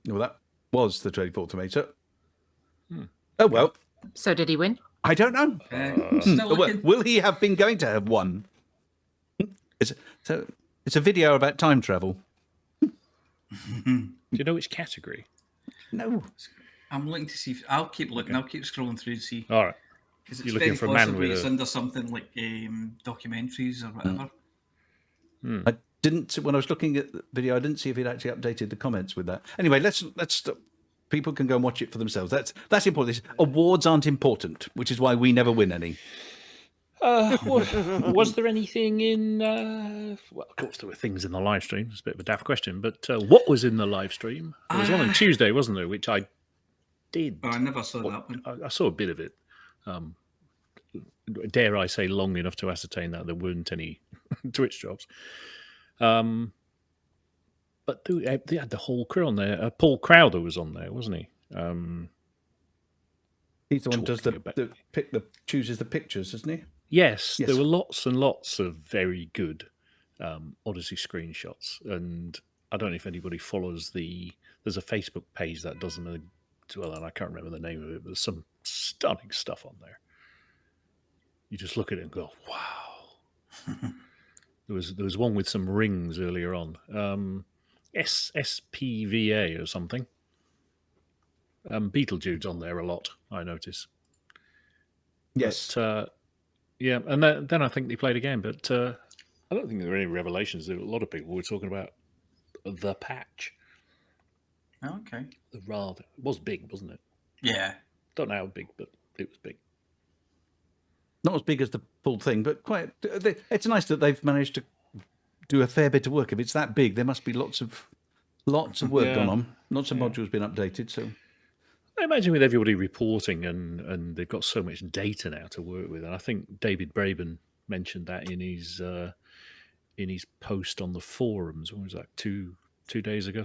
Well, that was the 24th of May. So, oh well, So did he win? I don't know. Still Well, looking. will he have been going to have won? It's a video about time travel. Do you know which category? No. I'm looking to see. I'll keep looking. I'll keep scrolling through to see. All right. Because You're it's looking very for a man possibly with it's a- under something like documentaries or whatever. I didn't. When I was looking at the video, I didn't see if he'd actually updated the comments with that. Anyway, let's stop. People can go and watch it for themselves. That's important. Awards aren't important, which is why we never win any. Was there anything in... well, of course, there were things in the live stream. It's a bit of a daft question. But what was in the live stream? There was one on Tuesday, wasn't there, which I did. But I never saw that one. I saw a bit of it. Dare I say long enough to ascertain that there weren't any Twitch jobs. But they had the whole crew on there. Paul Crowther was on there, wasn't he? He's the one who does Talking about- chooses the pictures, isn't he? Yes, Yes. there were lots and lots of very good Odyssey screenshots. And I don't know if anybody follows there's a Facebook page that does them as well, and I can't remember the name of it, but there's some stunning stuff on there. You just look at it and go, wow. There was one with some rings earlier on. SPVA or something. Beetlejuice on there a lot, I notice. Yes. But, Yeah, and then I think they played again, but I don't think there were any revelations. A lot of people were talking about the patch. Okay. It was big, wasn't it? Yeah. Don't know how big, but it was big. Not as big as the full thing, but quite. It's nice that they've managed to do a fair bit of work. If it's that big, there must be lots of work gone on. Lots of modules been updated. So I imagine with everybody reporting and they've got so much data now to work with, and I think David Braben mentioned that in his post on the forums. What was that? 3 days ago,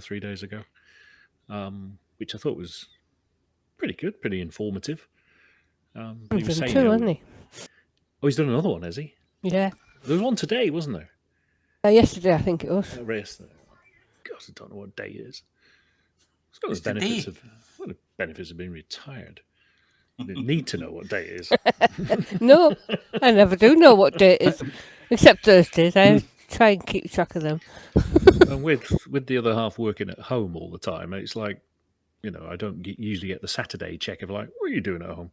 which I thought was pretty good, pretty informative. He was saying, hasn't he? Oh, he's done another one, has he? Yeah. There was one today, wasn't there? Yesterday, I think it was. Yesterday. God, I don't know what day it is. It's got It's the benefits today. the benefits of being retired. You need to know what day it is. No, I never do know what day it is, except Thursdays. I try and keep track of them. And with the other half working at home all the time, it's like, I don't usually get the Saturday check of like, what are you doing at home?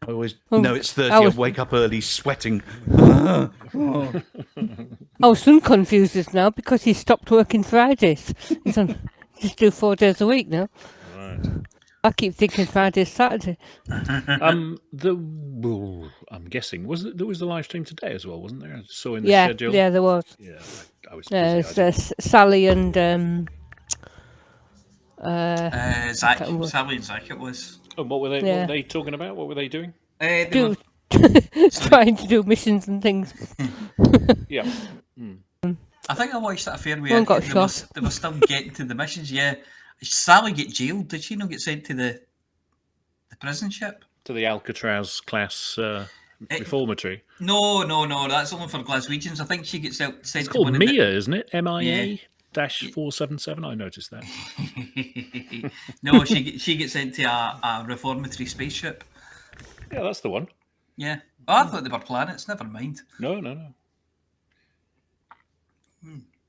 I always know it's 30. I wake up early, sweating. Our son confuses now because he stopped working Fridays. He's on just do 4 days a week now. Right. I keep thinking Friday's Saturday. I'm guessing there was the live stream today as well, wasn't there? I saw in the schedule. Yeah, there was. Yeah, I was busy. Sally and Zach, Sally and Zach it was. And what were they? What were they talking about? What were they doing? They were trying to do missions and things. Yeah. I think I watched that affair One where got they shot. were still getting to the missions. Yeah, Sally get jailed. Did she not get sent to the prison ship? To the Alcatraz class reformatory. No. That's only for Glaswegians. I think she gets sent It's to called one MIA, isn't it? MIA-477. I noticed that. No, she gets sent to a reformatory spaceship. Yeah, that's the one. Yeah. Oh, I thought they were planets. Never mind. No.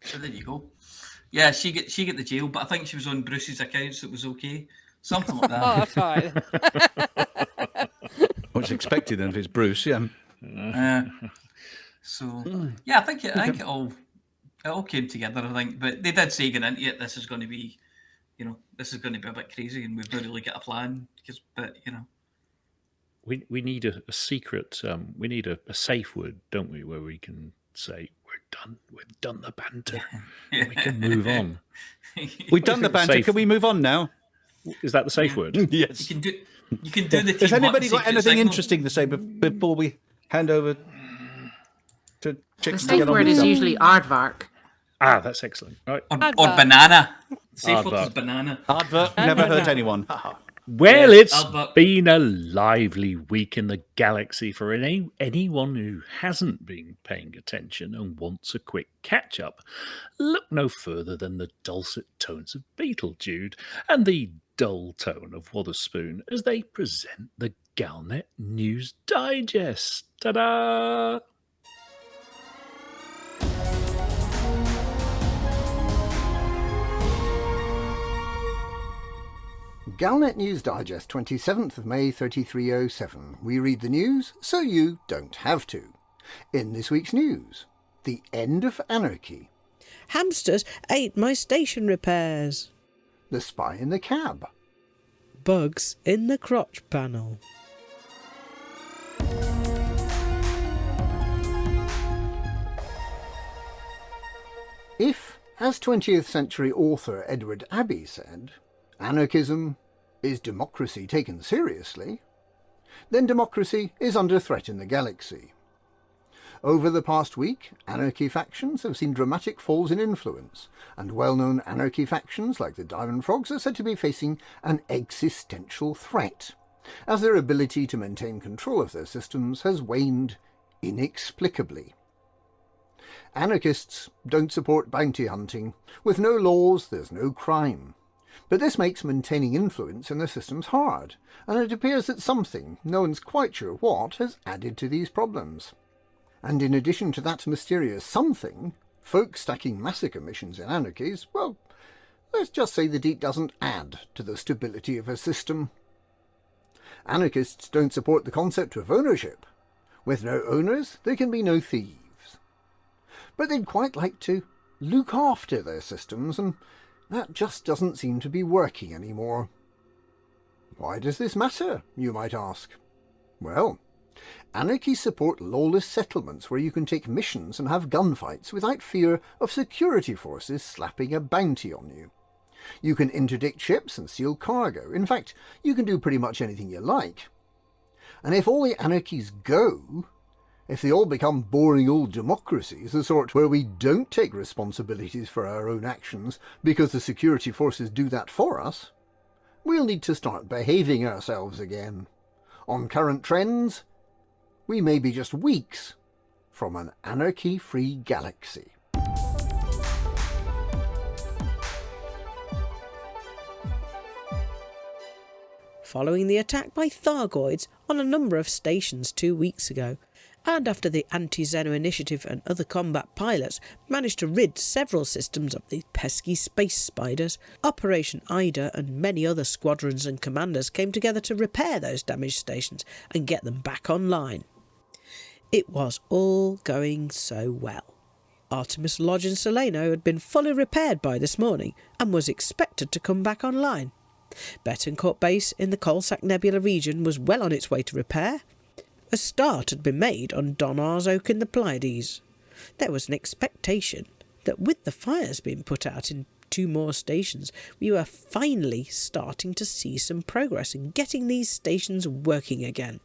So there you go. Yeah, she get the jail, but I think she was on Bruce's account, so it was okay. Something like that. Oh, that's right. What's expected then if it's Bruce? Yeah. So yeah, I think it all came together. I think, but they did say going into it, this is going to be, this is going to be a bit crazy, and we've not really got a plan. We need a secret. We need a safe word, don't we, where we can say we've done the banter. We can move on. We've done the banter. Can we move on now? Is that the safe word? Yes. You can do the. Has anybody got anything signal. interesting to say before we hand over to Chix? The safe word is usually Aardvark. Ah, that's excellent. Right. Or banana. Safe word is Aardvark. banana. Aardvark never hurt anyone. Well, Yes, it's Aardvark. been a lively week in the galaxy for anyone who hasn't been paying attention and wants a quick catch-up. Look no further than the dulcet tones of Beetlejude and the dull tone of Wotherspoon as they present the Galnet News Digest. Ta-da! Galnet News Digest, 27th of May 3307. We read the news so you don't have to. In this week's news, the end of anarchy, Hamsters ate my station repairs. the spy in the cab, Bugs in the crotch panel. If, as 20th century author Edward Abbey said, anarchism is democracy taken seriously, then democracy is under threat in the galaxy. Over the past week, anarchy factions have seen dramatic falls in influence, and well-known anarchy factions like the Diamond Frogs are said to be facing an existential threat, as their ability to maintain control of their systems has waned inexplicably. Anarchists don't support bounty hunting. With no laws, there's no crime. But this makes maintaining influence in the systems hard, and it appears that something, no one's quite sure what, has added to these problems. And in addition to that mysterious something, folk stacking massacre missions in anarchies, well, let's just say that it doesn't add to the stability of a system. Anarchists don't support the concept of ownership. With no owners, there can be no thieves. But they'd quite like to look after their systems, and that just doesn't seem to be working anymore. Why does this matter, you might ask? Well, anarchies support lawless settlements where you can take missions and have gunfights without fear of security forces slapping a bounty on you. You can interdict ships and steal cargo. In fact, you can do pretty much anything you like. And if all the anarchies go, if they all become boring old democracies, the sort where we don't take responsibilities for our own actions because the security forces do that for us, we'll need to start behaving ourselves again. On current trends, we may be just weeks from an anarchy-free galaxy. Following the attack by Thargoids on a number of stations 2 weeks ago, and after the Anti-Xeno Initiative and other combat pilots managed to rid several systems of these pesky space spiders, Operation Ida and many other squadrons and commanders came together to repair those damaged stations and get them back online. It was all going so well. Artemis Lodge in Solano had been fully repaired by this morning and was expected to come back online. Betancourt Base in the Coalsack Nebula region was well on its way to repair. A start had been made on Donar's Oak in the Pleiades. There was an expectation that with the fires being put out in 2 more stations, we were finally starting to see some progress in getting these stations working again.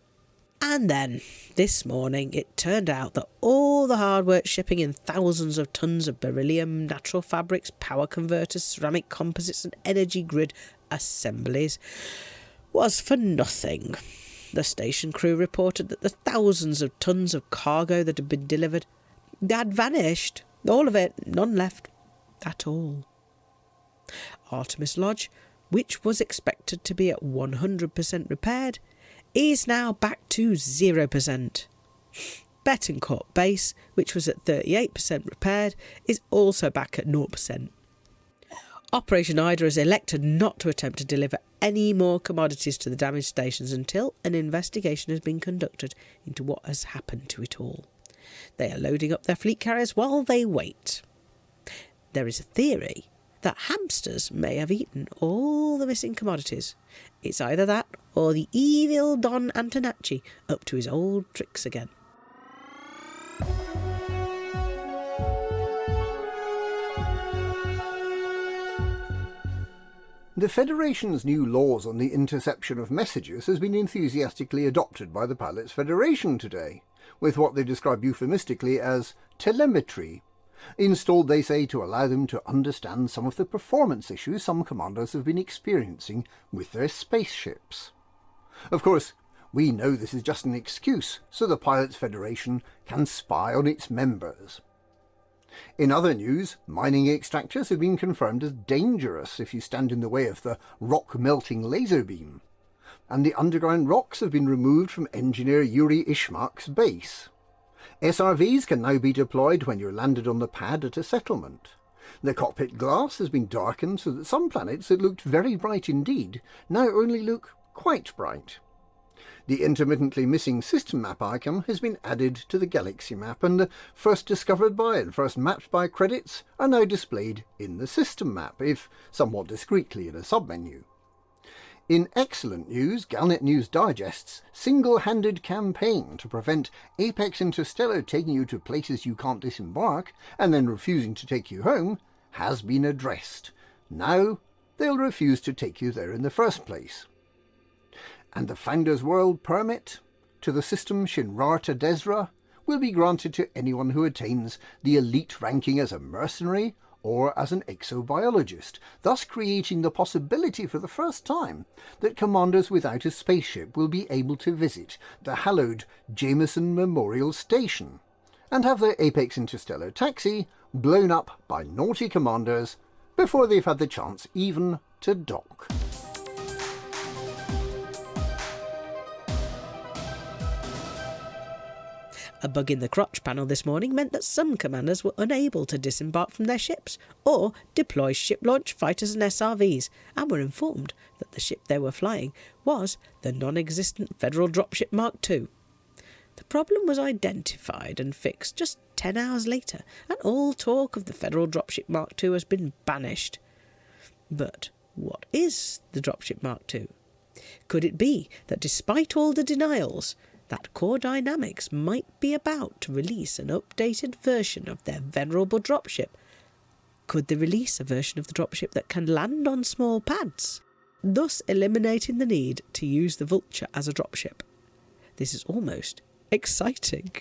And then, this morning, it turned out that all the hard work shipping in thousands of tons of beryllium, natural fabrics, power converters, ceramic composites and energy grid assemblies was for nothing. The station crew reported that the thousands of tons of cargo that had been delivered had vanished. All of it, none left at all. Artemis Lodge, which was expected to be at 100% repaired, is now back to 0%. Betancourt Base, which was at 38% repaired, is also back at 0%. Operation Ida has elected not to attempt to deliver any more commodities to the damaged stations until an investigation has been conducted into what has happened to it all. They are loading up their fleet carriers while they wait. There is a theory that hamsters may have eaten all the missing commodities. It's either that or the evil Don Antonacci up to his old tricks again. The Federation's new laws on the interception of messages has been enthusiastically adopted by the Pilots Federation today, with what they describe euphemistically as telemetry, installed, they say, to allow them to understand some of the performance issues some commanders have been experiencing with their spaceships. Of course, we know this is just an excuse so the Pilots Federation can spy on its members. In other news, mining extractors have been confirmed as dangerous if you stand in the way of the rock-melting laser beam, and the underground rocks have been removed from engineer Yuri Ishmak's base. SRVs can now be deployed when you're landed on the pad at a settlement. The cockpit glass has been darkened so that some planets that looked very bright indeed now only look quite bright. The intermittently missing system map icon has been added to the galaxy map, and the first discovered by and first mapped by credits are now displayed in the system map, if somewhat discreetly in a submenu. In excellent news, Galnet News Digest's single-handed campaign to prevent Apex Interstellar taking you to places you can't disembark and then refusing to take you home has been addressed. Now they'll refuse to take you there in the first place. And the Founders World permit to the system Shinrarta Desra will be granted to anyone who attains the elite ranking as a mercenary or as an exobiologist, thus creating the possibility for the first time that commanders without a spaceship will be able to visit the hallowed Jameson Memorial Station and have their Apex Interstellar taxi blown up by naughty commanders before they've had the chance even to dock. A bug in the crotch panel this morning meant that some commanders were unable to disembark from their ships or deploy ship-launched fighters and SRVs, and were informed that the ship they were flying was the non-existent Federal Dropship Mark II. The problem was identified and fixed just 10 hours later, and all talk of the Federal Dropship Mark II has been banished. But what is the Dropship Mark II? Could it be that despite all the denials, that Core Dynamics might be about to release an updated version of their venerable dropship? Could they release a version of the dropship that can land on small pads, thus eliminating the need to use the Vulture as a dropship? This is almost exciting.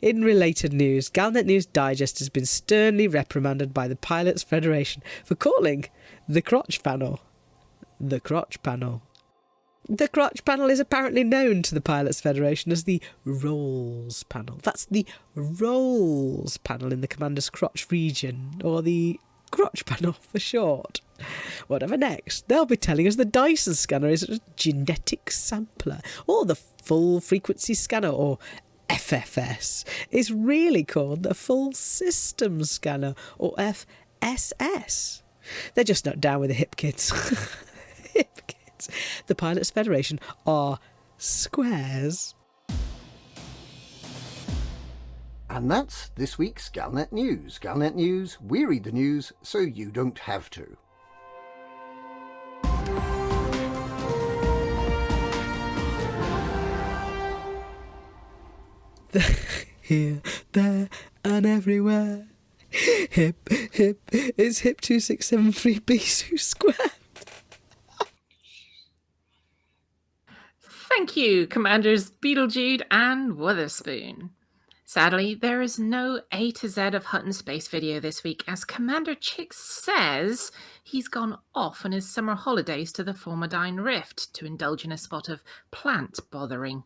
In related news, Galnet News Digest has been sternly reprimanded by the Pilots Federation for calling the crotch panel the crotch panel. The crotch panel is apparently known to the Pilots Federation as the rolls panel. That's the rolls panel in the commander's crotch region, or the crotch panel for short. Whatever next, they'll be telling us the Dyson scanner is a genetic sampler, or the full frequency scanner, or FFS, is really called the full system scanner, or FSS. They're just not down with the hip kids. Hip kids. The Pilots Federation are squares. And that's this week's Galnet News. Galnet News, we read the news so you don't have to. Here, there, and everywhere. Hip, hip, is hip 2673B Sue Square. Thank you, Commanders Beetlejude and Witherspoon. Sadly, there is no A to Z of Hutton Space video this week, as Commander Chix says he's gone off on his summer holidays to the Formidine Rift to indulge in a spot of plant bothering.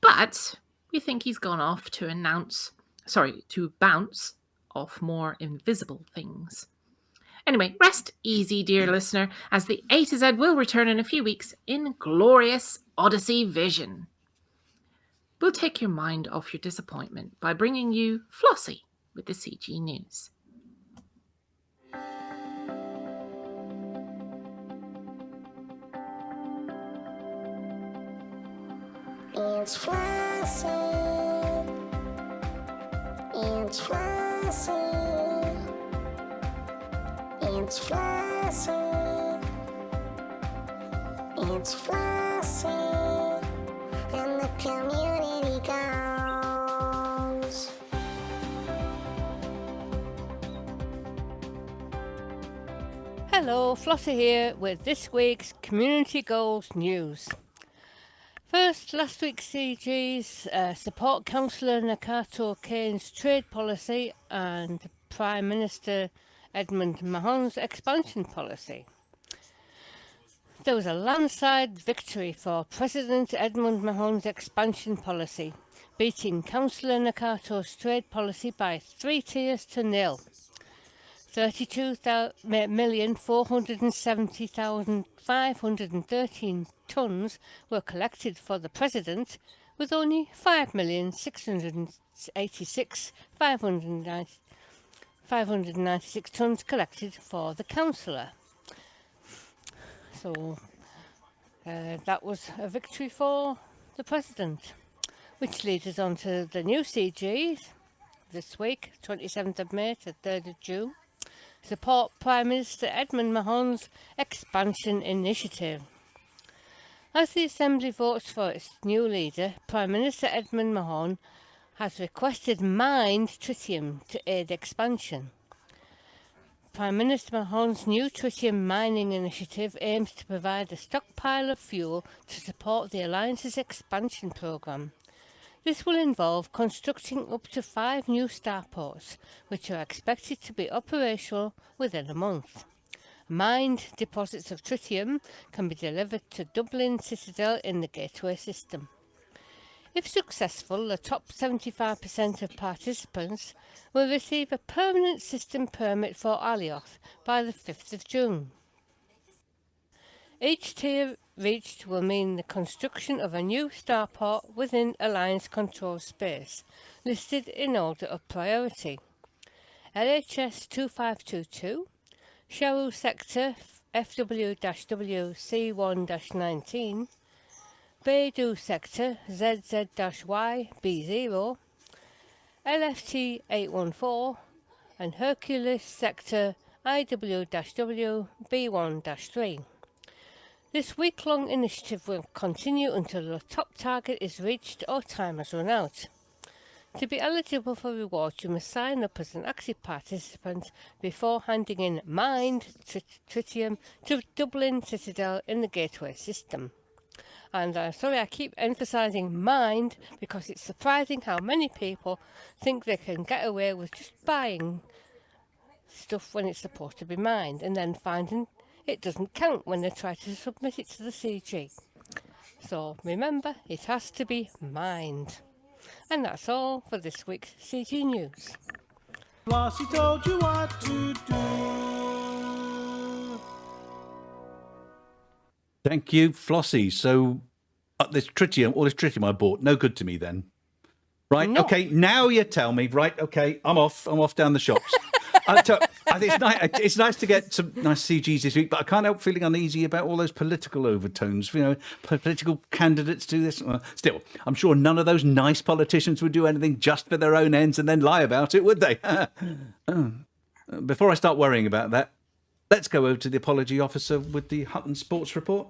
But we think he's gone off to bounce off more invisible things. Anyway, rest easy, dear listener, as the A to Z will return in a few weeks in glorious Odyssey vision. We'll take your mind off your disappointment by bringing you Flossy with the CG News. It's Flossy. It's Flossy. It's Flossy. It's Flossy. And the community goes. Hello, Flossy here with this week's Community Goals news. First, last week's CG's support Councillor Nakato Kane's trade policy and Prime Minister Edmund Mahon's expansion policy. There was a landslide victory for President Edmund Mahon's expansion policy, beating Councillor Nakato's trade policy by 3-0. 32,470,513 tonnes were collected for the President, with only 5,686,596 tonnes collected for the Councillor. So that was a victory for the President, which leads us on to the new CGs this week, 27th of May to 3rd of June. Support Prime Minister Edmund Mahon's expansion initiative. As the Assembly votes for its new leader, Prime Minister Edmund Mahon has requested mined tritium to aid expansion. Prime Minister Mahon's new tritium mining initiative aims to provide a stockpile of fuel to support the Alliance's expansion programme. This will involve constructing up to 5 new starports, which are expected to be operational within a month. Mined deposits of tritium can be delivered to Dublin Citadel in the Gateway system. If successful, the top 75% of participants will receive a permanent system permit for Alioth by the 5th of June. Each tier reached will mean the construction of a new starport within Alliance control space, listed in order of priority. LHS 2522, Sharu Sector FW-W C1-19, Beidou Sector ZZ-Y B0, LFT 814, and Hercules Sector IW-W B1-3. This week-long initiative will continue until the top target is reached or time has run out. To be eligible for rewards, you must sign up as an active participant before handing in mined tritium to Dublin Citadel in the Gateway system. And I'm sorry I keep emphasising mined, because it's surprising how many people think they can get away with just buying stuff when it's supposed to be mined, and then finding it doesn't count when they try to submit it to the CG. So remember, it has to be mined. And that's all for this week's CG News. Flossy told you what to do. Thank you, Flossy. So, all this tritium I bought, no good to me then. Right, No. okay, now you tell me. Right, okay, I'm off down the shops. I think it's nice to get some nice CGs this week, but I can't help feeling uneasy about all those political overtones. You know, political candidates do this. Still, I'm sure none of those nice politicians would do anything just for their own ends and then lie about it, would they? Before I start worrying about that, let's go over to the apology officer with the Hutton Sports Report.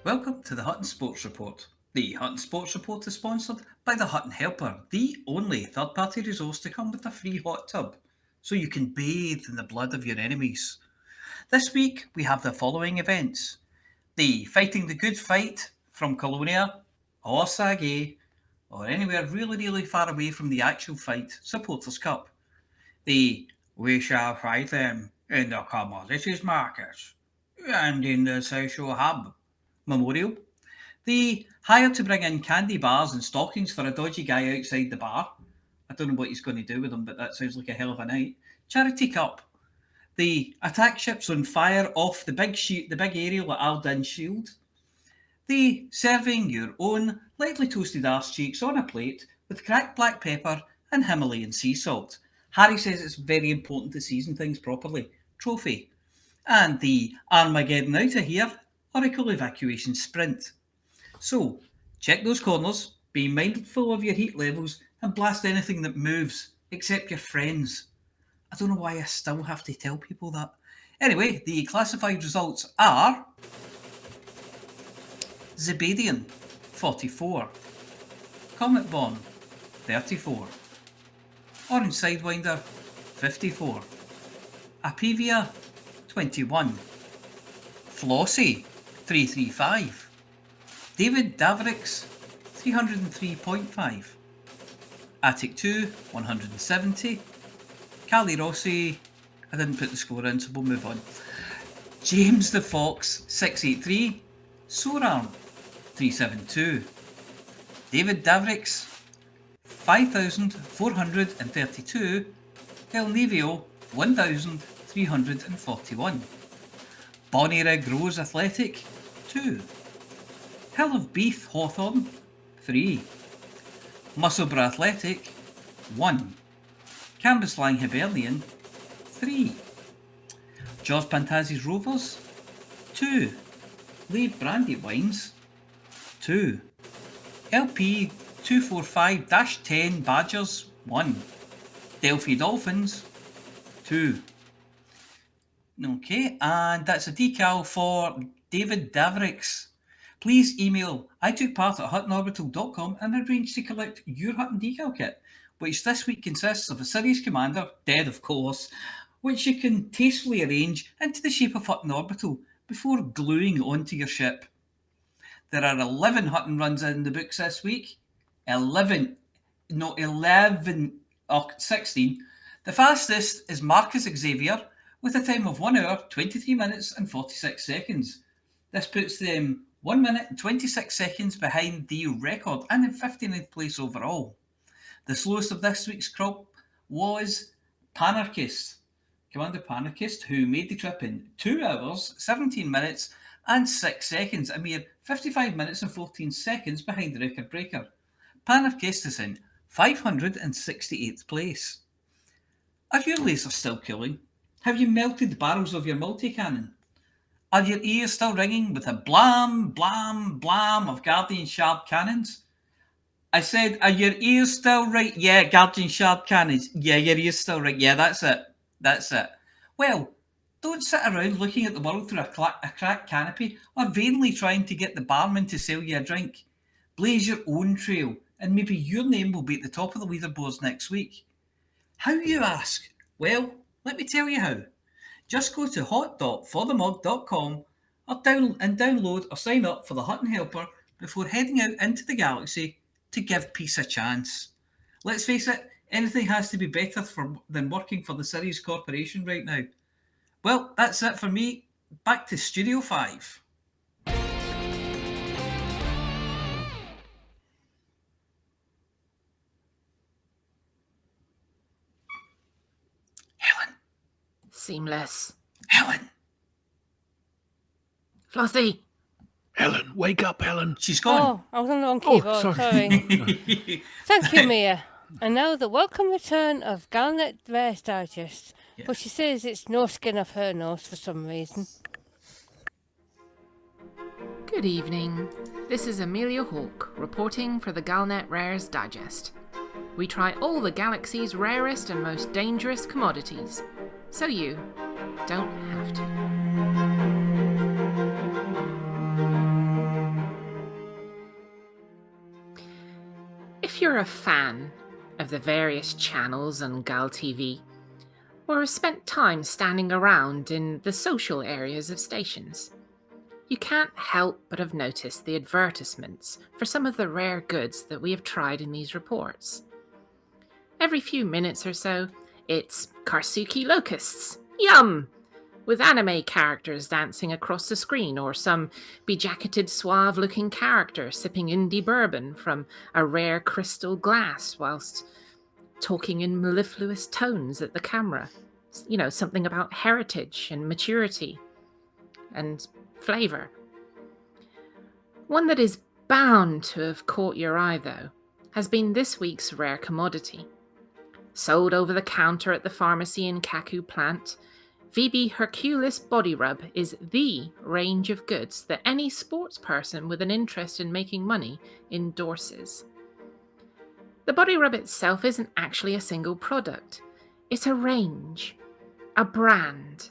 Welcome to the Hutton Sports Report. The Hutton Sports Report is sponsored by the Hutton Helper, the only third-party resource to come with a free hot tub, so you can bathe in the blood of your enemies. This week we have the following events: the Fighting the Good Fight from Colonia, or Sagae, or anywhere really far away from the actual fight, Supporters Cup. The We Shall Fight Them in the Commodities Markets and in the Social Hub Memorial. The Hire to bring in candy bars and stockings for a dodgy guy outside the bar. I don't know what he's going to do with them, but that sounds like a hell of a night. Charity Cup. The Attack Ships on Fire off the big aerial at Arden Shield. The Serving your own lightly toasted arse cheeks on a plate with cracked black pepper and Himalayan sea salt. Harry says it's very important to season things properly. Trophy. And the Armageddon out of here Oracle Evacuation Sprint. So, check those corners, be mindful of your heat levels, and blast anything that moves, except your friends. I don't know why I still have to tell people that. Anyway, the classified results are Zebadian, 44. Comet Bomb, 34. Orange Sidewinder, 54. Apivia, 21. Flossy, 335. David Davrix, 303.5. Attic 2, 170. Cali Rossi, I didn't put the score in, so we'll move on. James the Fox, 683. Sorarm, 372. David Davrix, 5,432. El Nevio, 1,341. Bonnie Rig Rose Athletic, 2. Hill of Beef Hawthorn, 3. Musselburgh Athletic, 1. Cambuslang Hibernian, 3. Jaws Pantazzi's Rovers, 2. Lee Brandy Wines, 2. LP 245-10 Badgers, 1. Delphi Dolphins, 2. Okay, and that's a decal for David Davrix. Please email I took part at huttonorbital.com and arrange to collect your Hutton decal kit, which this week consists of a series commander, dead of course, which you can tastefully arrange into the shape of Hutton Orbital before gluing onto your ship. There are 11 Hutton runs in the books this week. 16. The fastest is Marcus Xavier with a time of 1 hour, 23 minutes and 46 seconds. This puts them 1 minute and 26 seconds behind the record and in 59th place overall. The slowest of this week's crop was Commander Panarchist, who made the trip in 2 hours, 17 minutes and 6 seconds, a mere 55 minutes and 14 seconds behind the record breaker. Panarchist is in 568th place. Are your lasers still cooling? Have you melted the barrels of your multi-cannon? Are your ears still ringing with a blam, blam, blam of Guardian Shard cannons? I said, are your ears still right? Yeah, Guardian Shard cannons. Yeah, your ears still right. Yeah, that's it. That's it. Well, don't sit around looking at the world through a cracked canopy or vainly trying to get the barman to sell you a drink. Blaze your own trail, and maybe your name will be at the top of the leaderboards next week. How, you ask? Well, let me tell you how. Just go to hot.forthemug.com and download or sign up for the Hutton Helper before heading out into the galaxy to give peace a chance. Let's face it, anything has to be better than working for the Sirius Corporation right now. Well, that's it for me. Back to Studio 5. Helen. Seamless. Helen. Flossy. Helen, wake up, Helen. She's gone. Oh, I was on the wrong keyboard, sorry. Thank you, Mia. And now the welcome return of Galnet Rare's Digest. Yes. But she says it's no skin off her nose for some reason. Good evening. This is Aemilia Hawke reporting for the Galnet Rare's Digest. We try all the galaxy's rarest and most dangerous commodities, so you don't have to. If you're a fan of the various channels on Gal TV, or have spent time standing around in the social areas of stations, you can't help but have noticed the advertisements for some of the rare goods that we have tried in these reports. Every few minutes or so, it's Karsuki locusts, yum! With anime characters dancing across the screen, or some bejacketed suave-looking character sipping indie bourbon from a rare crystal glass whilst talking in mellifluous tones at the camera. You know, something about heritage and maturity and flavour. One that is bound to have caught your eye, though, has been this week's rare commodity. Sold over the counter at the pharmacy in Kaku plant, VB Hercules Body Rub is the range of goods that any sports person with an interest in making money endorses. The body rub itself isn't actually a single product. It's a range, a brand.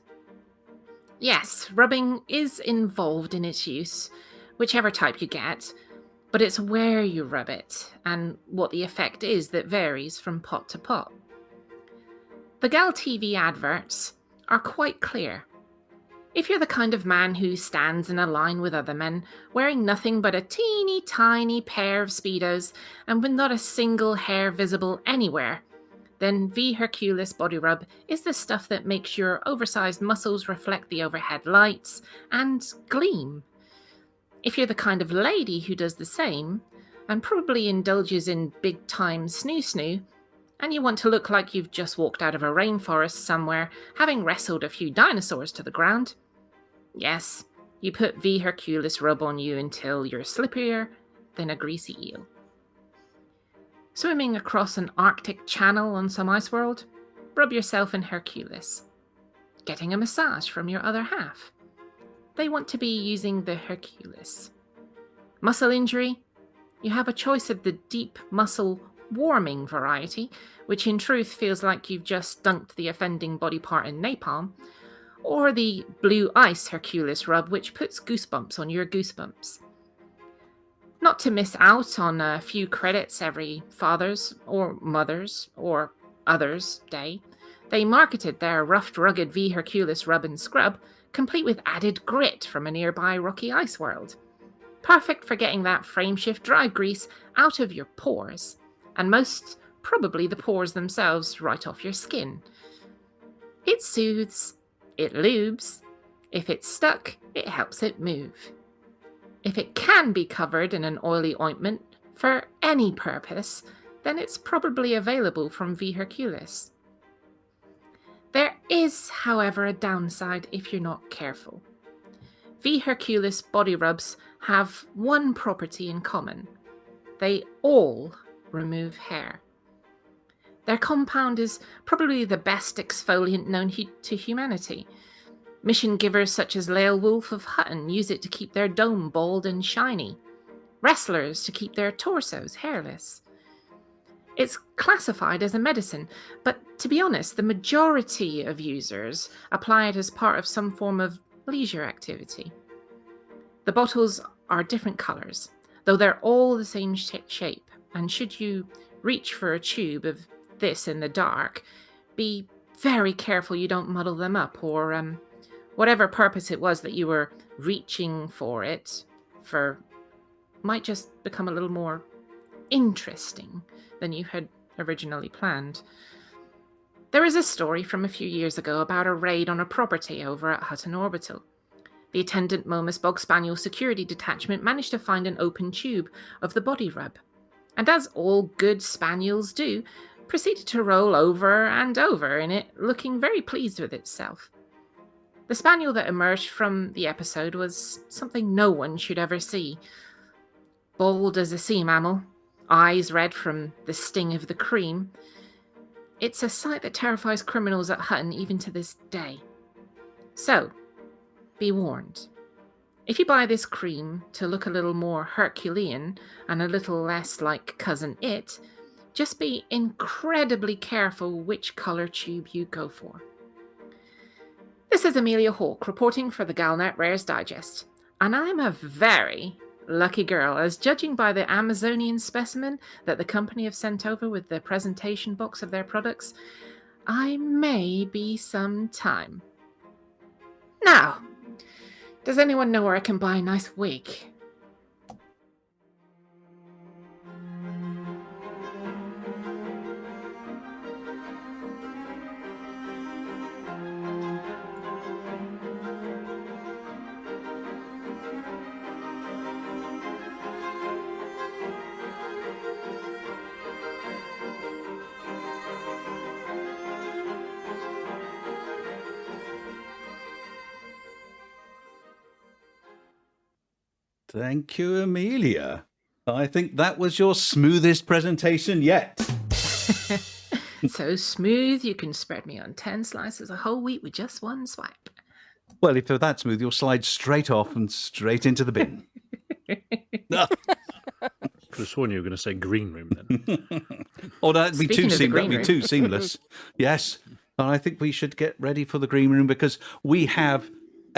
Yes, rubbing is involved in its use, whichever type you get, but it's where you rub it and what the effect is that varies from pot to pot. The Gal TV adverts are quite clear. If you're the kind of man who stands in a line with other men, wearing nothing but a teeny tiny pair of Speedos and with not a single hair visible anywhere, then V Hercules Body Rub is the stuff that makes your oversized muscles reflect the overhead lights and gleam. If you're the kind of lady who does the same, and probably indulges in big-time snoo-snoo, and you want to look like you've just walked out of a rainforest somewhere, having wrestled a few dinosaurs to the ground, yes, you put V Hercules Rub on you until you're slipperier than a greasy eel. Swimming across an Arctic channel on some ice world? Rub yourself in Hercules. Getting a massage from your other half? They want to be using the Hercules. Muscle injury? You have a choice of the deep muscle warming variety, which in truth feels like you've just dunked the offending body part in napalm, or the blue ice Hercules rub, which puts goosebumps on your goosebumps. Not to miss out on a few credits every Father's or Mother's or Other's Day, they marketed their rough, rugged V Hercules rub and scrub, complete with added grit from a nearby rocky ice world. Perfect for getting that frameshift drive grease out of your pores, and most probably the pores themselves right off your skin. It soothes, it lubes, If it's stuck, it helps it move. If it can be covered in an oily ointment for any purpose, then it's probably available from V. Herculis. There is, however, a downside if you're not careful. V. Herculis body rubs have one property in common. They all remove hair. Their compound is probably the best exfoliant known to humanity. Mission givers such as Lael Wolf of Hutton use it to keep their dome bald and shiny. Wrestlers to keep their torsos hairless. It's classified as a medicine, but to be honest, the majority of users apply it as part of some form of leisure activity. The bottles are different colours, though they're all the same shape, and should you reach for a tube of this in the dark, be very careful you don't muddle them up, or whatever purpose it was that you were reaching for it for might just become a little more interesting than you had originally planned. There is a story from a few years ago about a raid on a property over at Hutton Orbital. The attendant Momus Bog Spaniel security detachment managed to find an open tube of the body rub, and as all good spaniels do, proceeded to roll over and over in it, looking very pleased with itself. The spaniel that emerged from the episode was something no one should ever see. Bald as a sea mammal, eyes red from the sting of the cream. It's a sight that terrifies criminals at Hutton even to this day. So, be warned. If you buy this cream to look a little more Herculean and a little less like Cousin It, just be incredibly careful which colour tube you go for. This is Aemilia Hawke reporting for the Galnet Rares Digest, and I'm a very lucky girl, as judging by the Amazonian specimen that the company have sent over with the presentation box of their products, I may be some time. Now, does anyone know where I can buy a nice wig? Thank you, Aemilia. I think that was your smoothest presentation yet. So smooth you can spread me on 10 slices of whole wheat with just one swipe. Well, if you're that smooth, you'll slide straight off and straight into the bin. Could have sworn you were going to say green room then. Oh, that'd be too Speaking of the seamless. green That'd be too seamless. Yes. And I think we should get ready for the green room because we have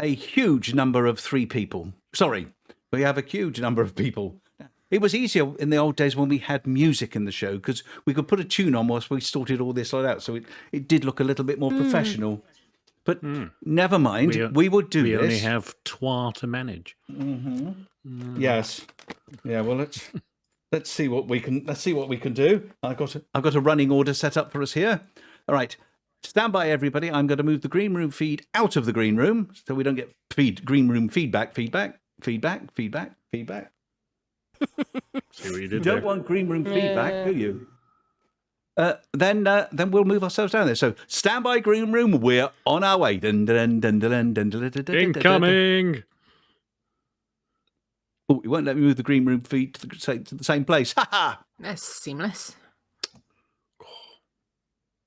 a huge number of 3 people. Sorry, we have a huge number of people. It was easier in the old days when we had music in the show because we could put a tune on whilst we sorted all this out. So it did look a little bit more professional. But never mind, we would do we this. We only have 3 to manage. Mm-hmm. Yes. Yeah. Well, let's see what we can do. I've got a running order set up for us here. All right. Stand by, everybody. I'm going to move the green room feed out of the green room so we don't get green room feedback. See what you did You there. don't want green room feedback, do you? Then we'll move ourselves down there. So stand by, green room. We're on our way. Incoming! Oh, you won't let me move the green room feed to the same place. Ha ha! That's seamless.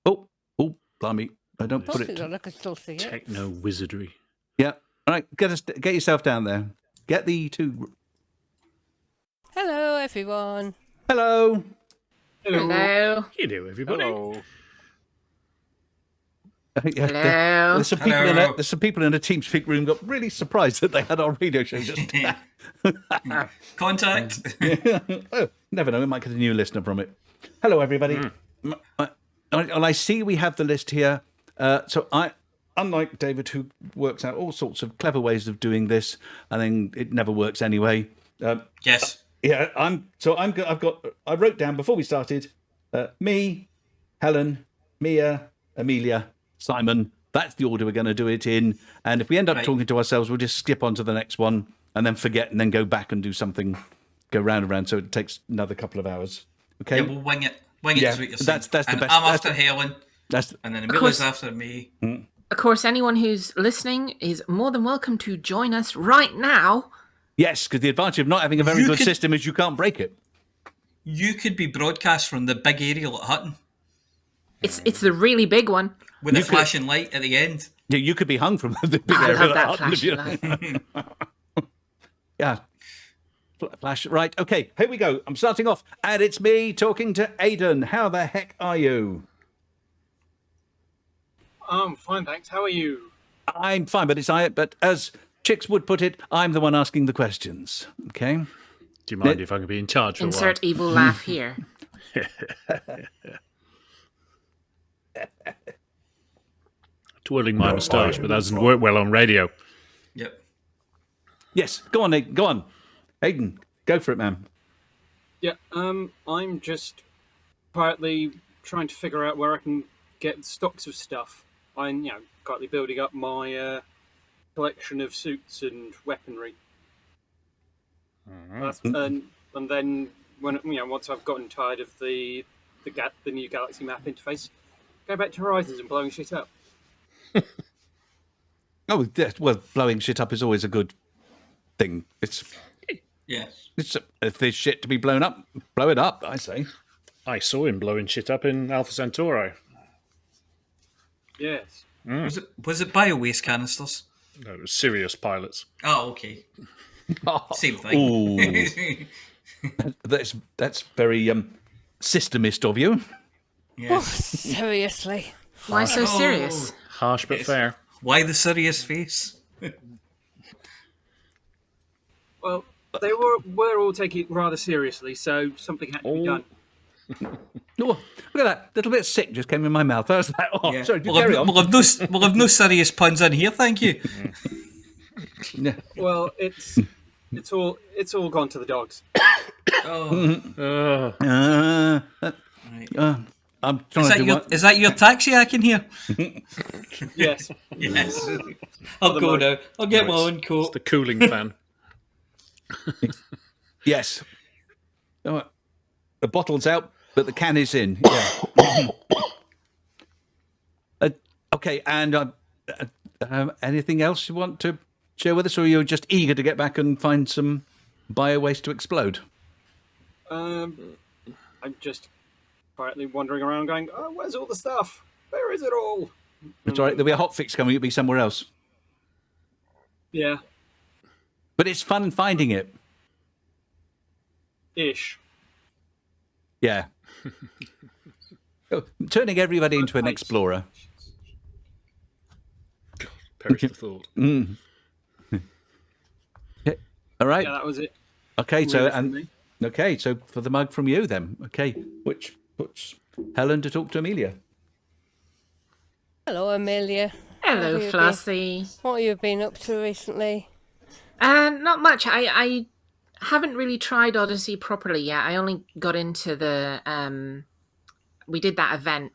Oh, blimey. I don't put it. I can still see it. Techno wizardry. Yeah. All right. Get yourself down there. Get the 2. Hello, everyone. Hello. Hello. You do, everybody. Yeah, Hello. There's some people in the TeamSpeak room got really surprised that they had our radio show just. Contact. Oh, never know. We might get a new listener from it. Hello, everybody. I see we have the list here. So unlike David, who works out all sorts of clever ways of doing this, and then it never works anyway. Yes. Yeah, I wrote down before we started, me, Helen, Mia, Aemilia, Simon, That's the order we're going to do it in. And if we end up talking to ourselves, we'll just skip on to the next one and then forget and then go back and do something, go round and round. So it takes another couple of hours. Okay. Yeah, we'll wing it. Wing it is what you're saying. That's the and best. I'm after Helen. And then Amelia's after me. Of course, anyone who's listening is more than welcome to join us right now. Yes, because the advantage of not having a very good system is you can't break it. You could be broadcast from the big aerial at Hutton. It's the really big one. With a flashing light at the end. Yeah, you could be hung from the big I aerial love that at Hutton. flashing light. Yeah. Flash. Right, okay, here we go. I'm starting off. And it's me talking to Aidan. How the heck are you? I'm fine, thanks. How are you? I'm fine, but as Chix would put it, I'm the one asking the questions. Okay? Do you mind if I can be in charge for Insert a while? evil laugh here. Twirling my moustache, but that doesn't work well on radio. Yep. Yes, go on, Aidan. Go on. Aidan, go for it, man. Yeah, I'm just quietly trying to figure out where I can get stocks of stuff. I'm, quietly building up my collection of suits and weaponry. And then when once I've gotten tired of the new Galaxy Map interface, go back to Horizons and blowing shit up. Oh, well, blowing shit up is always a good thing. If there's shit to be blown up, blow it up, I say. I saw him blowing shit up in Alpha Centauri. Yes. Was it bio-waste canisters? No, it was Sirius pilots. Oh, okay. Same thing. That's very systemist of you. Oh, seriously. Why so serious? Harsh but fair. Why the serious face? Well, they were all taking it rather seriously, so something had to be done. Oh, look at that. Little bit sick just came in my mouth. How's that? Oh, Yeah. sorry, carry on. We'll have no serious puns in here, thank you. Yeah. Well, it's all gone to the dogs. I'm trying to do Is that your taxi I can hear? Yes. Yes. I'll go now. I'll get my own coat. It's the cooling fan. Yes. Oh, the bottle's out, but the can is in. Yeah. Okay, and anything else you want to share with us, or you're just eager to get back and find some bio-waste to explode? I'm just quietly wandering around going, oh, where's all the stuff? Where is it all? It's all right. There'll be a hot fix coming. It'll be somewhere else. Yeah. But it's fun finding it. Ish. Yeah. Turning everybody into an explorer. Perish the thought. Yeah. All right. Yeah, that was it. Okay, so Really from me. okay, so for the mug from you then. Okay, which puts Helen to talk to Aemilia. Hello, Aemilia. Hello, Flossy. What have you been up to recently? Not much. I haven't really tried Odyssey properly yet. I only got into the... we did that event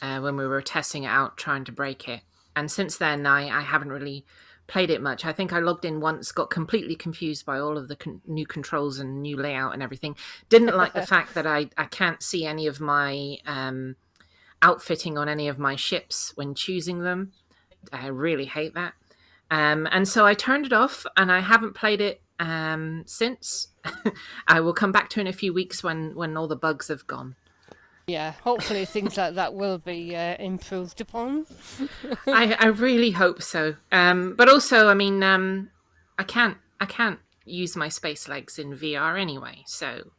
when we were testing it out, trying to break it. And since then, I haven't really played it much. I think I logged in once, got completely confused by all of the new controls and new layout and everything. Didn't like the fact that I can't see any of my outfitting on any of my ships when choosing them. I really hate that. And so I turned it off, and I haven't played it since. I will come back to it in a few weeks when all the bugs have gone. Yeah, hopefully things like that will be improved upon. I really hope so. But also, I mean, I can't use my space legs in VR anyway, so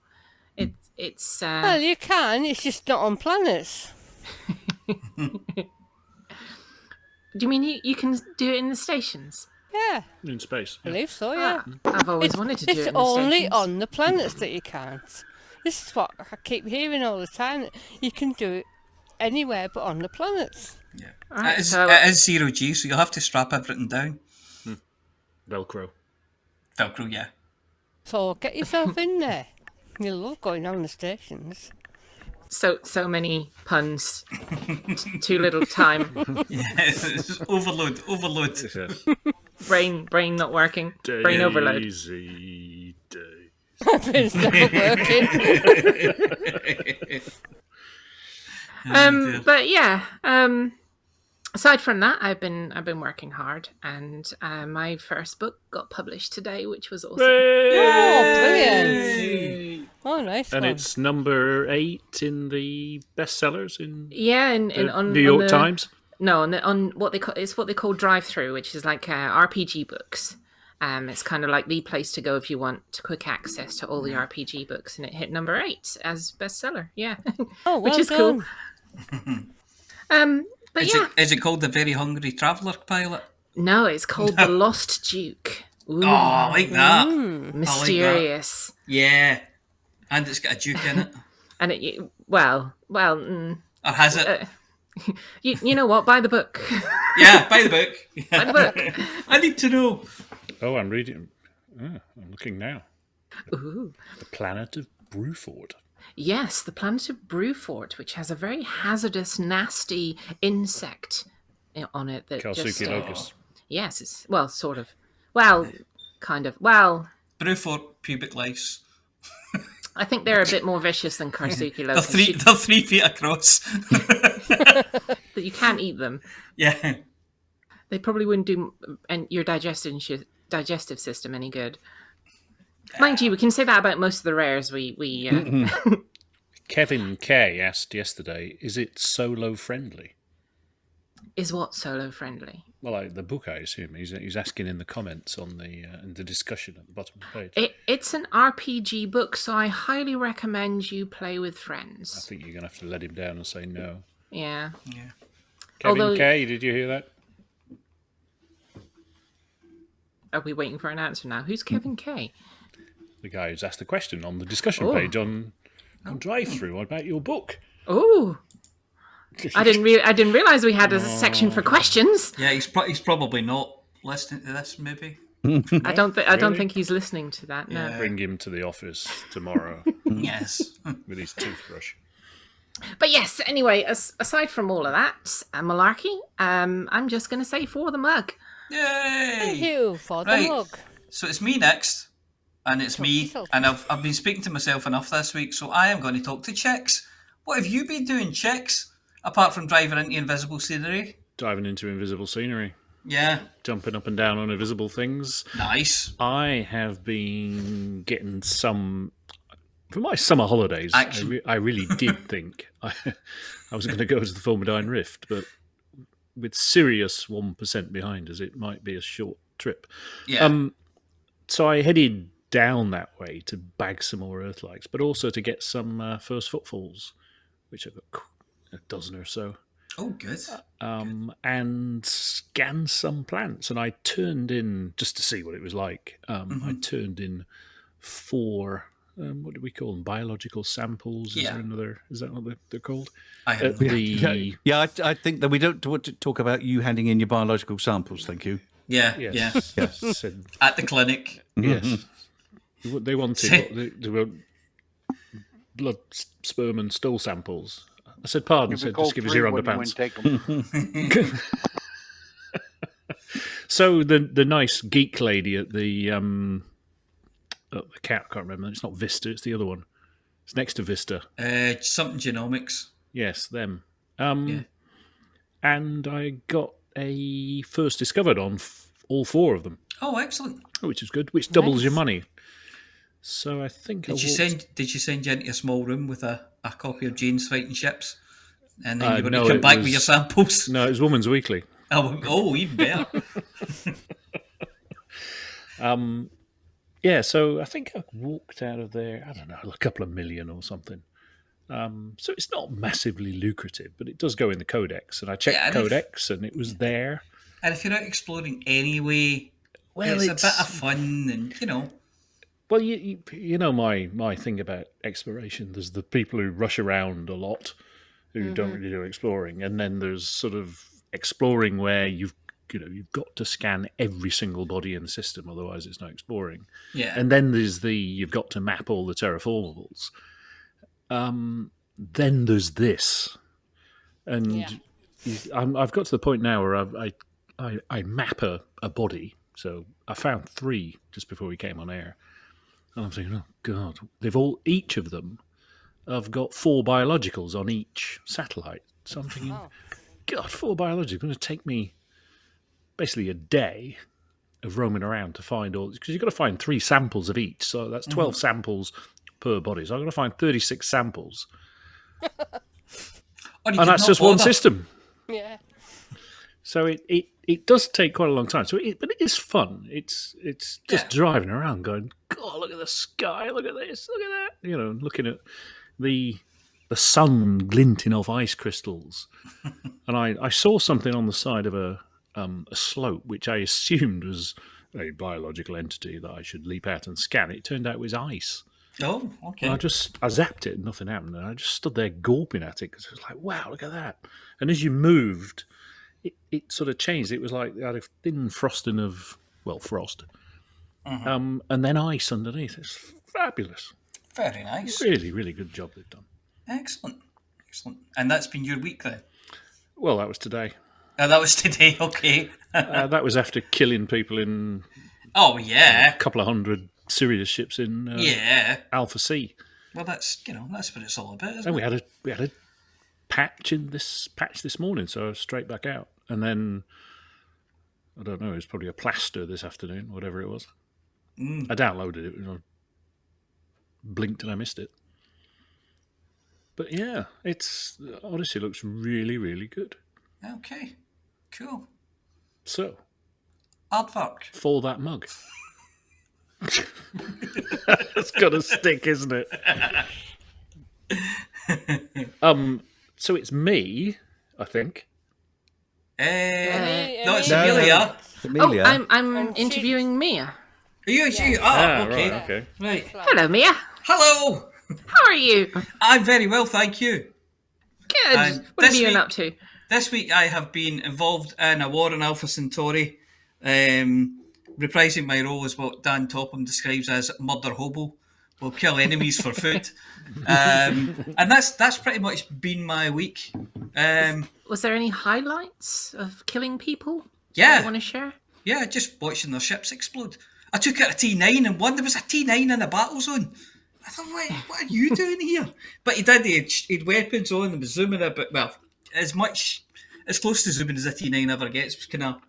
it's. Well, you can. It's just not on planets. Do you mean you can do it in the stations? Yeah, In space. I believe so. Yeah. I've always wanted to do it It's in the only stations. on the planets that you can't. This is what I keep hearing all the time. That you can do it anywhere but on the planets. Yeah. Right, It is 0G, so you'll have to strap everything down. Velcro. Velcro, yeah. So get yourself in there. You love going on the stations. So many puns. Too little time. Yeah, it's overload. Brain not working. Brain overload. Daisy. It's not working. But yeah. Aside from that, I've been working hard, and my first book got published today, which was awesome. Oh, brilliant! Oh, nice And one. it's number 8 in the bestsellers in On New York Times. No, on what they call drive-through, which is like RPG books. It's kind of like the place to go if you want quick access to all the RPG books, and it hit number 8 as bestseller. Yeah, Oh, well which is done. cool. But Is it called The Very Hungry Traveller pilot? No, it's called The Lost Duke. Ooh, Oh, I like that. mysterious. Yeah. And it's got a duke in it. And or has it? You know what? Buy the book. Yeah, buy the book. Buy the book. I need to know. Oh, I'm reading. I'm looking now. Ooh. The Planet of Bruford. Yes, the planet of Bruford, which has a very hazardous, nasty insect on it that Kalsuki locust. Yes, it's sort of. Well, kind of. Well, Bruford pubic lice. I think they're a bit more vicious than Karsuki They're locusts. 3 feet across. That you can't eat them. Yeah. They probably wouldn't do your digestive system any good. Mind you, we can say that about most of the rares we Kevin K asked yesterday, is it solo friendly? Is what solo friendly? Well, the book, I assume. He's asking in the comments on in the discussion at the bottom of the page. It's an RPG book, so I highly recommend you play with friends. I think you're going to have to let him down and say no. Yeah. Kevin K, did you hear that? Are we waiting for an answer now? Who's Kevin K? The guy who's asked the question on the discussion page on drive-through about your book. Oh, I didn't realize we had a section for questions. Yeah, he's probably not listening to this. Maybe. I don't think he's listening to that. No. Yeah. Bring him to the office tomorrow. Yes. With his toothbrush. But yes, anyway, aside from all of that, malarkey, I'm just going to say for the mug. Yay! Thank you for the Right. mug. So it's me next, and it's me, yourself. and I've been speaking to myself enough this week, so I am going to talk to Chix. What have you been doing, Chix? Apart from driving into invisible scenery? Diving into invisible scenery. Yeah. Jumping up and down on invisible things. Nice. I have been getting some... For my summer holidays, I really did think I was going to go to the Formidine Rift, but with serious 1% behind us, it might be a short trip. Yeah. So I headed down that way to bag some more Earthlikes, but also to get some first footfalls, which I've got a dozen or so. Oh, good. And scan some plants. And I turned in, just to see what it was like, I turned in 4... what do we call them? Biological samples? Yeah. Is that what they're called? I have Yeah, I think that we don't want to talk about you handing in your biological samples, thank you. Yeah, Yes. yeah. Yes. Said, At the clinic. yes. They wanted they were blood, sperm, and stool samples. I said, pardon. I said, just give us your underpants. So the nice geek lady at the cat, I can't remember. It's not Vista. It's the other one. It's next to Vista. Something genomics. Yes, them. Yeah. And I got a first discovered on all 4 of them, Oh, excellent. which is good. Which doubles your money. So I think Did you send you into a small room with a copy of Jane's Fighting Ships, and then you were no, to come it back was- with your samples? No, it was Woman's Weekly. Oh, even better. Yeah, so I think I walked out of there, I don't know, a couple of million or something. So it's not massively lucrative, but it does go in the codex. And I checked the codex, and it was there. And if you're out exploring anyway, it's a bit of fun, and Well, you know my thing about exploration. There's the people who rush around a lot, who don't really do exploring, and then there's sort of exploring where you've got to scan every single body in the system, otherwise it's not exploring. Yeah. And then there's you've got to map all the terraformables. then there's this, and Yeah. I've got to the point now where I map a body. So I found 3 just before we came on air, and I'm thinking, oh God, each of them have got 4 biologicals on each satellite. So I'm thinking, God, 4 biologicals going to take me basically a day of roaming around to find all, because you've got to find 3 samples of each. So that's 12 samples per body. So I've got to find 36 samples. And that's just one system. Yeah. So it does take quite a long time. But it is fun. It's just driving around going, God, look at the sky, look at this, look at that. Looking at the sun glinting off ice crystals. And I saw something on the side of a slope, which I assumed was a biological entity that I should leap out and scan. It turned out it was ice. Oh, okay. And I zapped it and nothing happened. And I just stood there gawping at it because it was like, wow, look at that. And as you moved, it sort of changed. It was like they had a thin frosting of, frost. And then ice underneath. It's fabulous. Very nice. Really, really good job they've done. Excellent. And that's been your week then? Well, that was today. Oh, that was today, okay. That was after killing people in... Oh, yeah. A couple of 100 Sirius ships in Alpha C. Well, that's what it's all about, isn't and it? we had a patch this morning, so I was straight back out. And then, I don't know, it was probably a plaster this afternoon, whatever it was. I downloaded it, blinked and I missed it. But yeah, it's honestly looks really, really good. Okay, cool. So, Aardvark. For that mug. It's got to stick, isn't it? So it's me, I think. No, it's Aemilia. Aemilia. Oh, I'm interviewing Mia. Are you? Okay. Right, okay. Right. Hello, Mia. Hello. How are you? I'm very well, thank you. Good. What have you been up to? This week I have been involved in a war on Alpha Centauri, reprising my role as what Dan Topham describes as murder hobo. We'll kill enemies for food. And that's pretty much been my week. Was there any highlights of killing people? Yeah. You want to share? Yeah, just watching their ships explode. I took out a T9 and there was a T9 in a battle zone. I thought, what are you doing here? But he did. He had weapons on and was zooming a bit. Well, as close to zooming as a T9 ever gets. Was kind of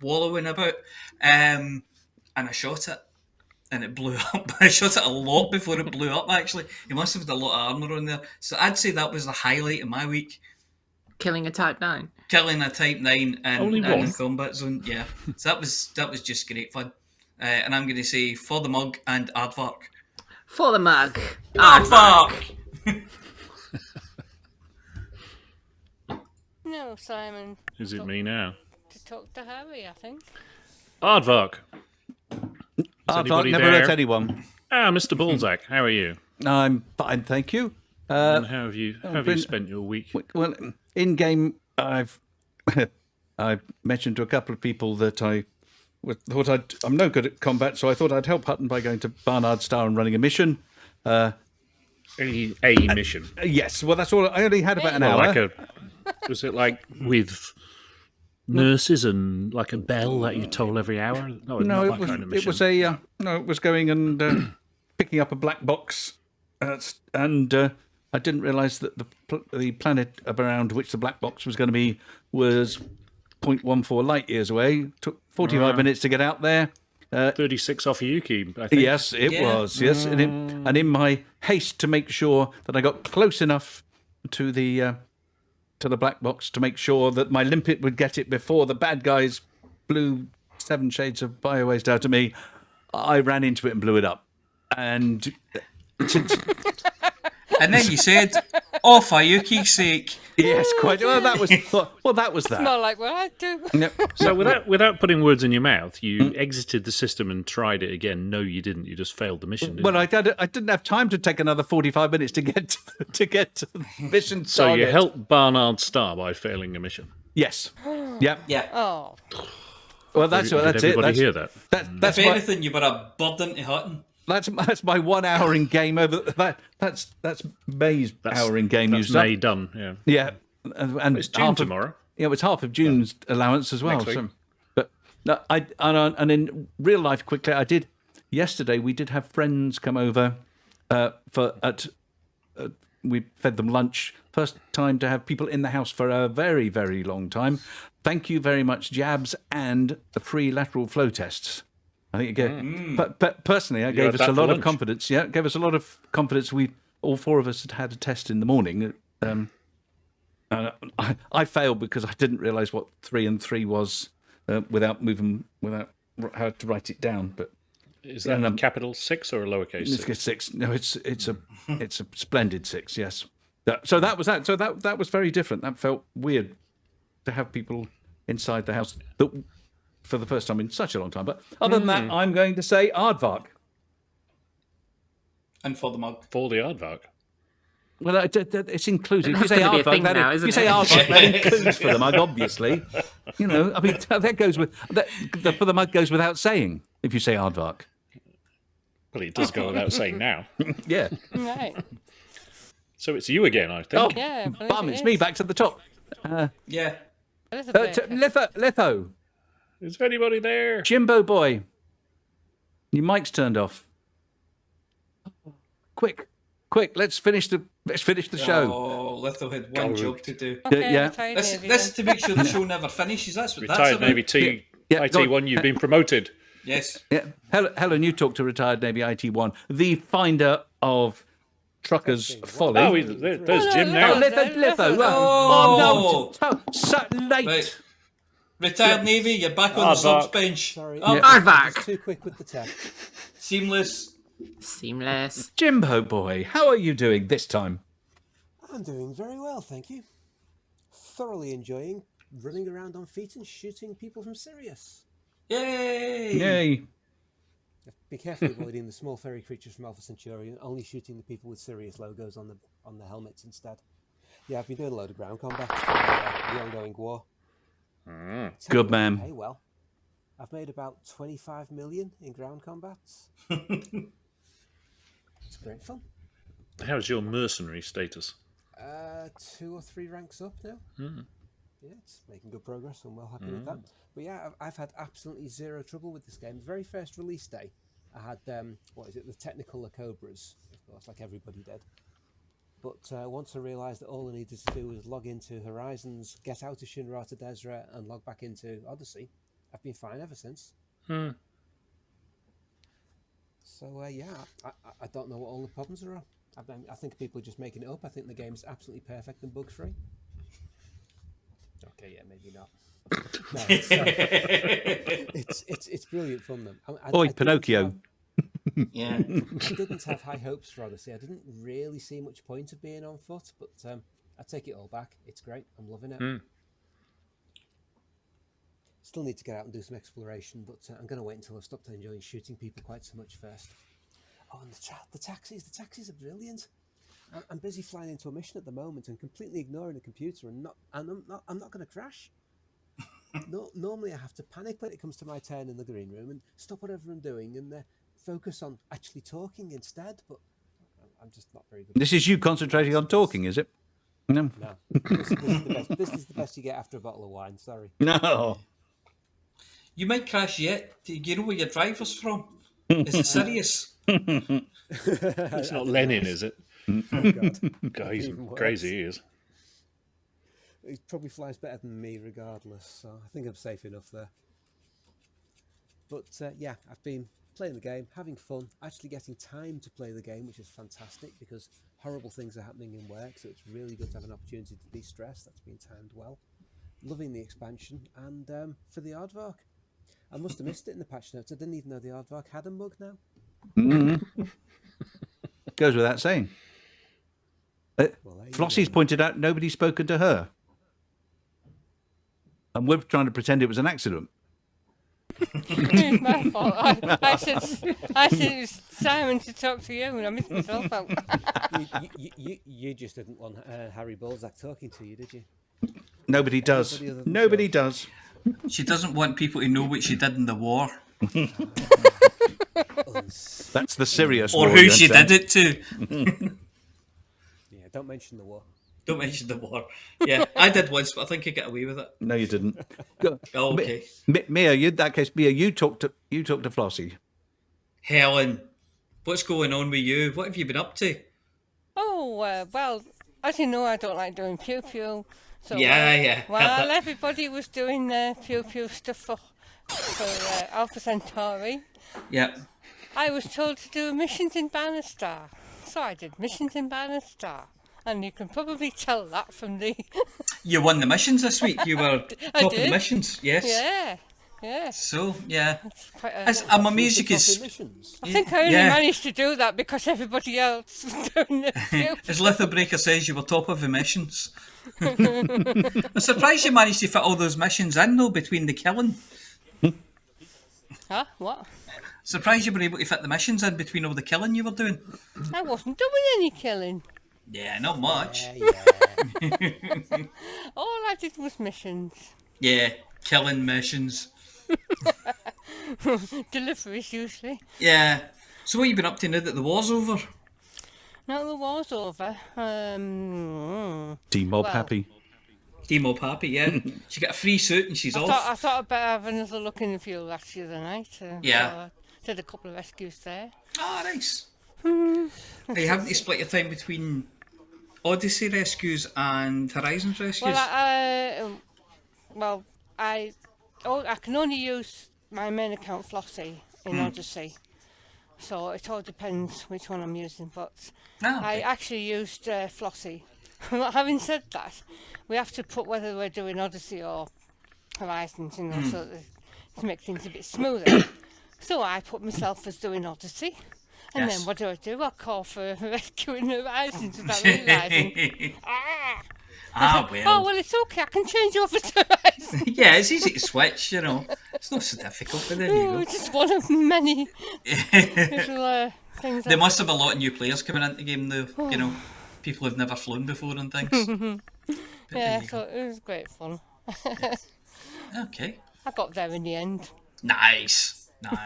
wallowing about. And I shot it. And it blew up. I shot it a lot before it blew up, actually. He must have had a lot of armour on there. So I'd say that was the highlight of my week. Killing a Type 9. Killing a Type 9 in one? a combat zone, yeah. So that was just great fun. And I'm going to say for the mug and Aardvark. For the mug. Aardvark! No, Simon. Is it me now? To talk to Harry, I think. Aardvark. Aardvark never hurt anyone. Mr. Balzac, how are you? I'm fine, thank you. And how have you spent your week? Well, in game, I've mentioned to a couple of people that I'm no good at combat, so I thought I'd help Hutton by going to Barnard Star and running a mission. A mission. Yes, well, that's all. I only had about an hour. Was it like with nurses and like a bell that you toll every hour? No, it was going and picking up a black box, and I didn't realise that the planet around which the black box was going to be was 0.14 light years away. Took 45 minutes to get out there. 36 off Yuki, I think. Yes, it was. Yes, and in my haste to make sure that I got close enough to the black box to make sure that my limpet would get it before the bad guys blew 7 shades of biowaste out of me, I ran into it and blew it up. And and then you said, "Oh, for Yuki's sake." Yes, quite. Well, that was that. Not like what I do. Yep. So without putting words in your mouth, you exited the system and tried it again. No, you didn't. You just failed the mission. Didn't Well, you? I didn't have time to take another 45 minutes to get to the mission. So you helped Barnard Star by failing a mission. Yes. Yep. Yeah. Oh. Well, that's Did it. everybody hear that? That's If why. anything, you were a bird into Hutton. That's my 1 hour in game over. That's May's hour in game That's used May up. done. Yeah. Yeah, and It's June tomorrow. Yeah, it's half of June's allowance as well. Next week. So, but no, and in real life, quickly, I did yesterday. We did have friends come over we fed them lunch. First time to have people in the house for a very, very long time. Thank you very much, jabs and the free lateral flow tests. I think it gave, but personally, it gave us a lot of confidence. Yeah, it gave us a lot of confidence. All four of us had a test in the morning. I failed because I didn't realise what 3 and 3 was without how to write it down. But is that a capital 6 or a lowercase 6? It's 6. No, it's a splendid 6. Yes. So that was that. So that was very different. That felt weird to have people inside the house for the first time in such a long time. But other than that, I'm going to say Aardvark. And for the mug. For the Aardvark. Well, it's included. If you say Aardvark, that includes for the mug, obviously. You know, I mean, that goes with for the mug goes without saying. If you say Aardvark. Well, it does go without saying now. Yeah. Right. So it's you again, I think. Oh, Yeah, bum! It's me back to the top. Yeah. Litho. Is there anybody there? Jimbo boy. Your mic's turned off. Quick! Let's finish the show. Oh, Litho had one job to do. Okay, Yeah. This to make sure the show never finishes. That's what Retired that's about. Navy T. Yeah, IT1, you've been promoted. Yes. Yeah, Helen, you talk to retired Navy IT1, the finder of truckers' folly. Oh, there's Jim now. Litho. Oh. No, so late. Right. Retired Navy, you're back on the subs bench. Sorry. Aardvark. Too quick with the tech. Seamless. Jimbo boy, how are you doing this time? I'm doing very well, thank you. Thoroughly enjoying running around on feet and shooting people from Sirius. Yay! Be careful avoiding the small fairy creatures from Alpha Centauri and only shooting the people with Sirius logos on the helmets instead. Yeah, I've been doing a load of ground combat for the ongoing war. Good man. Hey, well, I've made about 25 million in ground combats. It's great fun. How's your mercenary status? 2 or 3 ranks up now. Yeah, it's making good progress. I'm well happy with that. But yeah, I've had absolutely zero trouble with this game. The very first release day, I had, the technical Cobras, of course, like everybody did. But once I realised that all I needed to do was log into Horizons, get out of Shinra to Deseret, and log back into Odyssey, I've been fine ever since. So, I don't know what all the problems are. I think people are just making it up. I think the game's absolutely perfect and bug-free. Okay, yeah, maybe not. No, it's brilliant fun, though. Oi, Pinocchio. Yeah. I didn't have high hopes for Odyssey. I didn't really see much point of being on foot, but I take it all back. It's great. I'm loving it. Still need to get out and do some exploration, but I'm going to wait until I've stopped enjoying shooting people quite so much first. Oh, and the taxis. The taxis are brilliant. I'm busy flying into a mission at the moment and completely ignoring the computer, and I'm not going to crash. No, normally I have to panic when it comes to my turn in the green room and stop whatever I'm doing and focus on actually talking instead. But I'm just not very good. This is you concentrating on talking, is it? No. This is the best you get after a bottle of wine. Sorry. No. You might crash yet. Do you know where your driver's from? Is it serious? It's not Lenin, is it? Oh, God. God, he's crazy, he is. He probably flies better than me regardless, so I think I'm safe enough there. But yeah, I've been playing the game, having fun, actually getting time to play the game, which is fantastic because horrible things are happening in work, so it's really good to have an opportunity to de-stress. That's been timed well. Loving the expansion, and for the Aardvark. I must have missed it in the patch notes. I didn't even know the Aardvark had a mug now. Goes without saying. Flossy's pointed out nobody's spoken to her. And we're trying to pretend it was an accident. It's my fault. I said it was Simon to talk to you, and I missed myself out. you just didn't want Harry Balzac talking to you, did you? Nobody does. Nobody does. She doesn't want people to know what she did in the war. That's the serious Or war. who you she understand? did it to. Yeah, don't mention the war. Don't mention the war. Yeah, I did once, but I think I got away with it. No, you didn't. Go. Oh, okay. Mia, in that case, Mia, you talk to Flossy. Helen, what's going on with you? What have you been up to? Oh, well, as you know, I don't like doing pew-pew. So Yeah. Had while that. everybody was doing their pew-pew stuff for Alpha Centauri, Yeah. I was told to do missions in Bannister. So I did missions in Bannister. And you can probably tell that from the... You won the missions this week. You were I top of the did. missions. Yes. Yeah. So, yeah. Quite a- I'm amazed you could... Missions. I think I only Yeah. managed to do that because everybody else was doing the pew. As Lithobreaker says, you were top of the missions. I'm surprised you managed to fit all those missions in, though, between the killing. Huh? What? Surprised you were able to fit the missions in between all the killing you were doing. I wasn't doing any killing. Yeah, not much. All I did was missions. Yeah, killing missions. Deliveries, usually. Yeah. So what have you been up to now that the war's over? Now the war's over. T-Mob Well, happy. Team-up happy, yeah. She got a free suit and she's I off. thought I'd better have another look in the fuel last the other night. Yeah. So I did a couple of rescues there. Ah, nice. Are you having to split your time between Odyssey rescues and Horizons rescues? Well, I can only use my main account Flossy in Odyssey. So it all depends which one I'm using. But I actually used Flossy. Having said that, we have to put whether we're doing Odyssey or Horizons, so to make things a bit smoother. So I put myself as doing Odyssey. And Yes. then what do? I call for rescuing Horizons without realising. Well. Oh, well, it's okay. I can change over to Horizons. Yeah, it's easy to switch, It's not so difficult, but there you Oh, go. just one of many little things. There must have a lot of new players coming into the game, though. People who've never flown before and things. But there you So it was great fun. go. Okay. I got there in the end. Nice. But,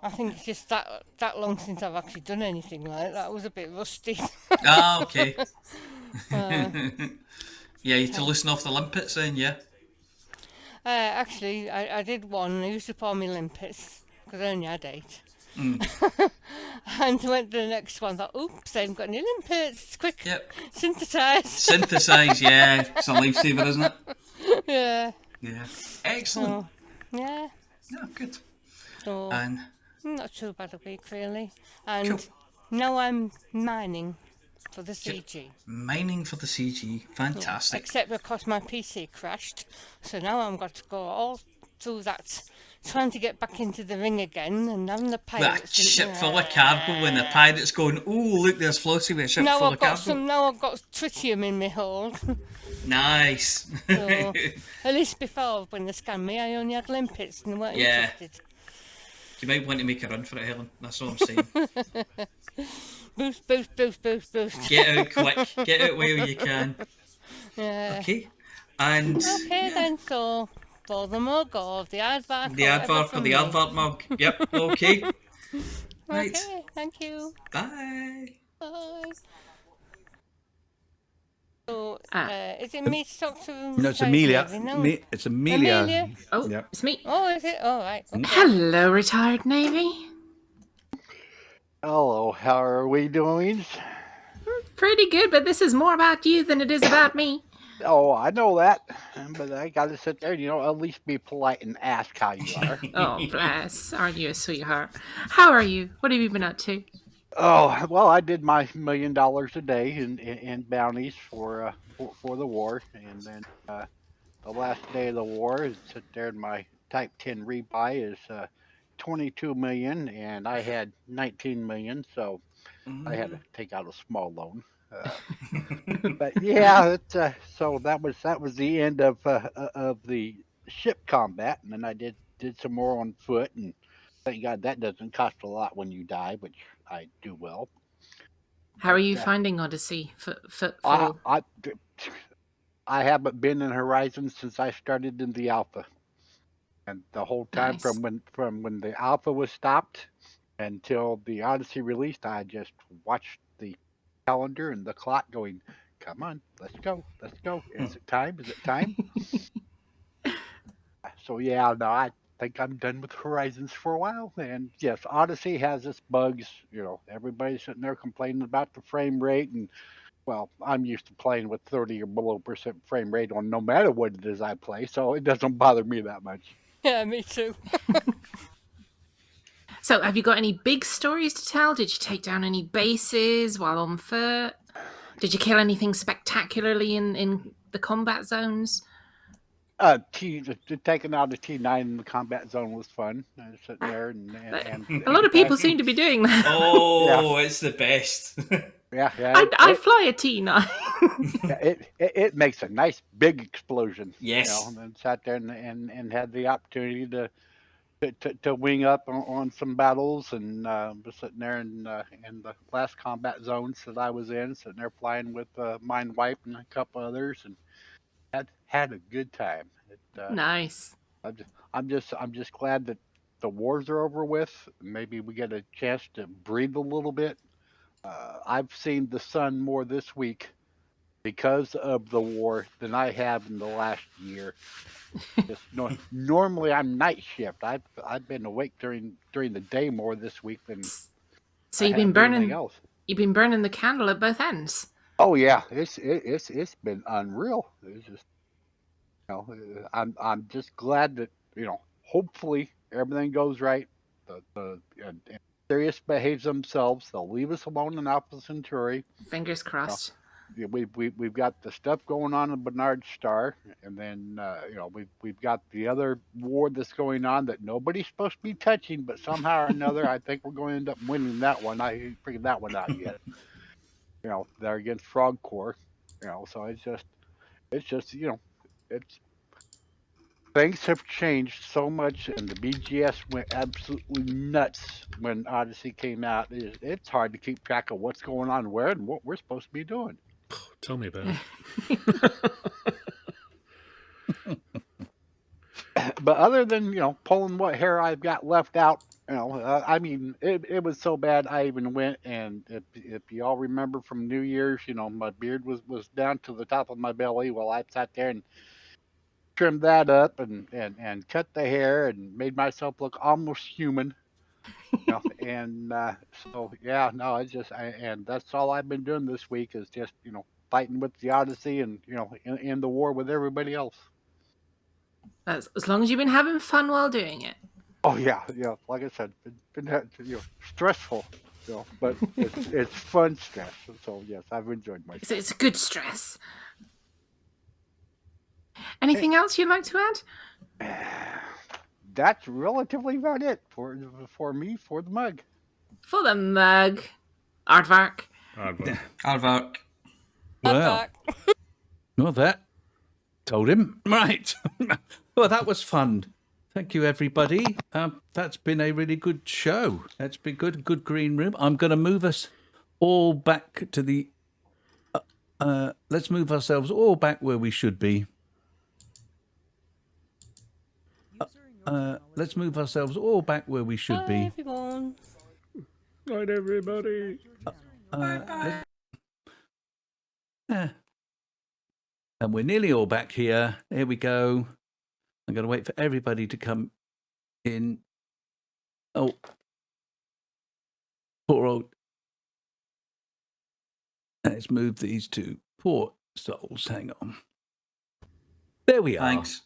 I think it's just that long since I've actually done anything like that. I was a bit rusty. Okay. Yeah, you had to loosen off the limpets then, yeah? Actually, I did one. I used to pour my limpets because I only had 8. And went to the next one. Thought, oops, I haven't got any limpets. Quick, Yep. synthesise. Synthesise, yeah. It's a lifesaver, isn't it? Yeah. Yeah. Excellent. Yeah. Yeah, good. So And not too bad a week really. And Cool. now I'm mining for the CG. mining for the CG. Fantastic. Except because my PC crashed, so now I'm got to go all through that, trying to get back into the ring again, and having the That pirates. ship full of cargo and the pirates going, oh, look, there's Flossy with a ship Now full I've of got cargo. now I've got tritium in my hold. Nice. So, at least before when they scanned me, I only had limpets and they weren't Yeah. interested. You might want to make a run for it, Helen. That's all I'm saying. Boost, boost, boost, boost, boost. Get out quick. Get out while you can. Yeah. Okay. And Okay then, so for the mug or the Aardvark. the Aardvark or the Aardvark mug. Yep. Okay. Right. Okay, thank you. Bye. Bye. So, is it me to talk to? No, it's Sorry, Amelia. Navy? No. It's Amelia. Amelia? Oh, Yeah. it's me. Oh, is it? All right. Okay. Hello, retired Navy. Hello, how are we doing? Pretty good, but this is more about you than it is about me. Oh, I know that, but I gotta sit there and, at least be polite and ask how you are. Oh, bless. Aren't you a sweetheart? How are you? What have you been up to? Oh, well, I did my $1 million a day in bounties for the war, and then the last day of the war is sit there and my Type 10 rebuy is 22 million, and I had 19 million, so I had to take out a small loan. But yeah, so that was the end of the ship combat, and then I did some more on foot, and thank God that doesn't cost a lot when you die, which I do well. How are you finding Odyssey? I haven't been in Horizon since I started in the alpha. And the whole time Nice. from when the alpha was stopped until the Odyssey released, I just watched the calendar and the clock going, come on, let's go. Is it time? So yeah, no, I think I'm done with Horizons for a while. And yes, Odyssey has its bugs. Everybody's sitting there complaining about the frame rate, and well, I'm used to playing with 30 or below % frame rate on no matter what it is I play, so it doesn't bother me that much. Yeah, me too. So, have you got any big stories to tell? Did you take down any bases while on foot? Did you kill anything spectacularly in the combat zones? Taking out a T9 in the combat zone was fun. Sitting there and a lot of people seem to be doing that. Oh, It's the best. Yeah. I fly a T9. It makes a nice big explosion. Yes. And then sat there and had the opportunity to wing up on some battles, and was sitting there in the last combat zones that I was in, sitting there flying with Mindwipe and a couple others, and had a good time. Nice. I'm just glad that the wars are over with. Maybe we get a chance to breathe a little bit. I've seen the sun more this week because of the war than I have in the last year. Normally I'm night shift. I've been awake during the day more this week than. So you've been burning. You've been burning the candle at both ends. Oh yeah, it's been unreal. It's just, I'm just glad that hopefully everything goes right. The Sirius behaves themselves. They'll leave us alone in Alpha Centauri. Fingers crossed. We've got the stuff going on in Bernard Star, and then we've got the other war that's going on that nobody's supposed to be touching, but somehow or another I think we're going to end up winning that one. I haven't figured that one out yet. They're against Frog Corps. So it's just things have changed so much, and the BGS went absolutely nuts when Odyssey came out. It's hard to keep track of what's going on where and what we're supposed to be doing. Tell me about it. But other than pulling what hair I've got left out, I mean, it was so bad. I even went, and if you all remember from New Year's, my beard was down to the top of my belly. Well, I sat there and trimmed that up and cut the hair and made myself look almost human. And so yeah, no, and that's all I've been doing this week is just fighting with the Odyssey and in the war with everybody else. As long as you've been having fun while doing it. Oh yeah, like I said, been stressful, but it's fun stress. So yes, I've enjoyed myself. It's a good stress. Anything else you'd like to add? That's relatively about it for me, for the mug. For the mug. Aardvark. Aardvark. Well, that told him. Right. Well, that was fun. Thank you, everybody. That's been a really good show. That's been good green room. I'm going to move us all back to the... let's move ourselves all back where we should be. Let's move ourselves all back where we should be. Hi, everyone. Night, everybody. And we're nearly all back here. Here we go. I'm going to wait for everybody to come in. Oh. Poor old. Let's move these two poor souls. Hang on. There we are. Thanks.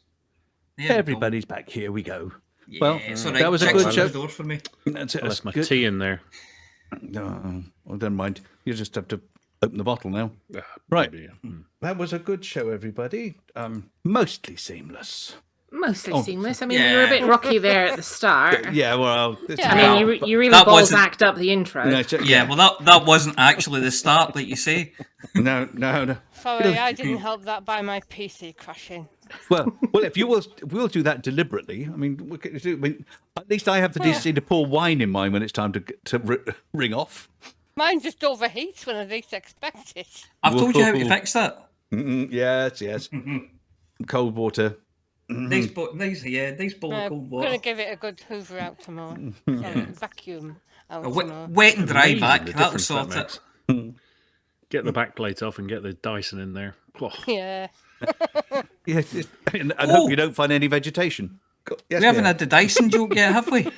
Everybody's back. Here we go. Yeah, well, right. that was a Chix good on show. the door for me. That's it. I left my tea in there. Oh, well, never mind. You just have to open the bottle now. Right. Maybe, yeah. That was a good show, everybody. Mostly seamless. Mostly seamless. I mean, you were a bit rocky there at the start. Yeah, well... I mean, you really balls-acked up the intro. No, well, that wasn't actually the start, like you say. No. Sorry, I didn't help that by my PC crashing. Well, if we'll do that deliberately. I mean, at least I have the decency to pour wine in mine when it's time to ring off. Mine just overheats when I least expect it. I've told you how to fix that. Yes. Cold water. Nice bowl of cold I'm water. going to give it a good hoover out tomorrow. Vacuum out A tomorrow. wet and dry Amazing vac, the that'll difference sort that it. makes. Get the back plate off and get the Dyson in there. Oh, Yeah. Yeah, and hope you don't find any vegetation. Yes, We haven't Mia? had the Dyson joke yet, have we?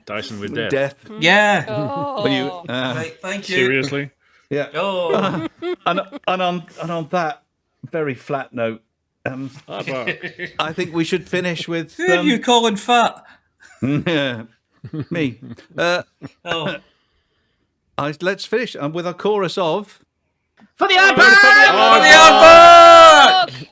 Dyson with With death. death. Yeah. Oh. When you, Right, thank you. Seriously? yeah. Oh. And on that very flat note, Aardvark. I think we should finish with Who are you calling fat? me. Oh. Let's finish with a chorus of. For the Aardvark! For the Aardvark!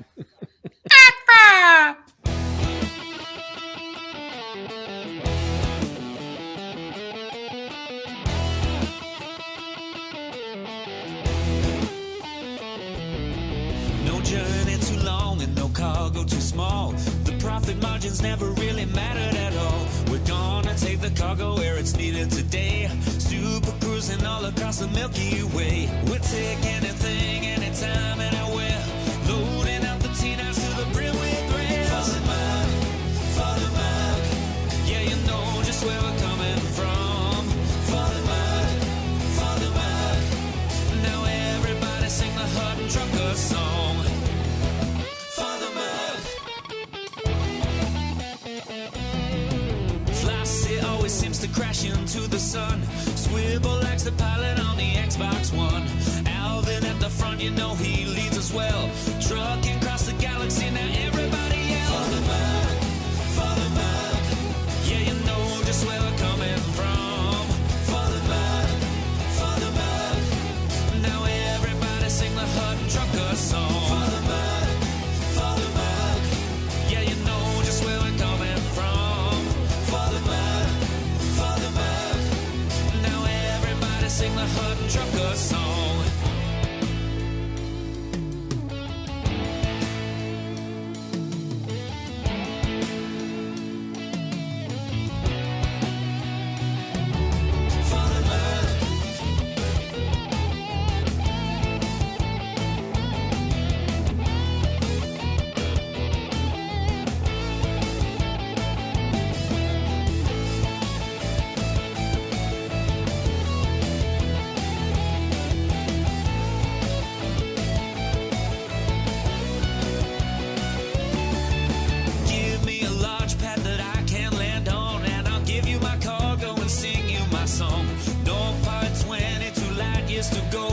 No journey too long and no cargo too small. The profit margins never really mattered at all. We're gonna take the cargo where it's needed today. Super cruising all across the Milky Way. We'll take anything, anytime, anywhere. Loading up the T-9s to the brim with rails. For the mark, yeah, you know just where we're coming from. For the mark, now everybody sing the Hutton Trucker song. For the mark. Flossy always seems to crash into the sun. Swivel likes the pilot on the Xbox One. Alvin at the front, you know he leads us well. Trucking across the galaxy, now everybody yell. For the mark, yeah, you know just where we're coming from. For the mark, now everybody sing the Hutton Trucker song. For the mark, yeah, you know just where we're coming from. For the mark, now everybody sing the Hutton Trucker song. For the mark. Give me a large pad that I can land on, and I'll give you my cargo and sing you my song. Don't part 22 light years to go.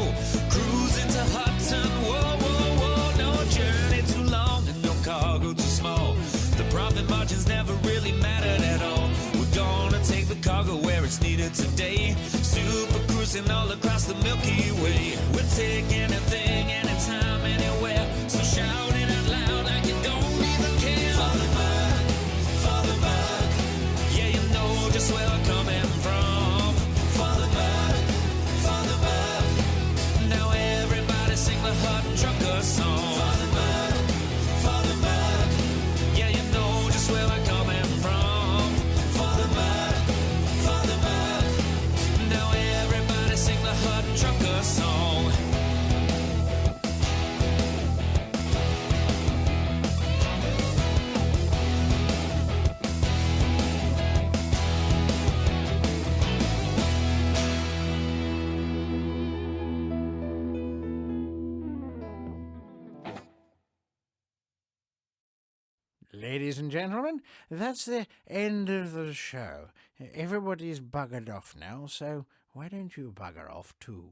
Cruising to Hutton, whoa, whoa, whoa. No journey too long and no cargo too small. The profit margins never really mattered at all. We're gonna take the cargo where it's needed today. Super cruising all across the Milky Way. We'll take anything, anytime, anywhere. So shout it out loud like you don't even care. For the mark, yeah, you know just where we're coming from. For the mark, now everybody sing the Hutton Trucker song. For the mark, yeah, you know just where we're coming from. For the mark, now everybody sing the Hutton Trucker song. Ladies and gentlemen, that's the end of the show. Everybody's buggered off now, so why don't you bugger off too?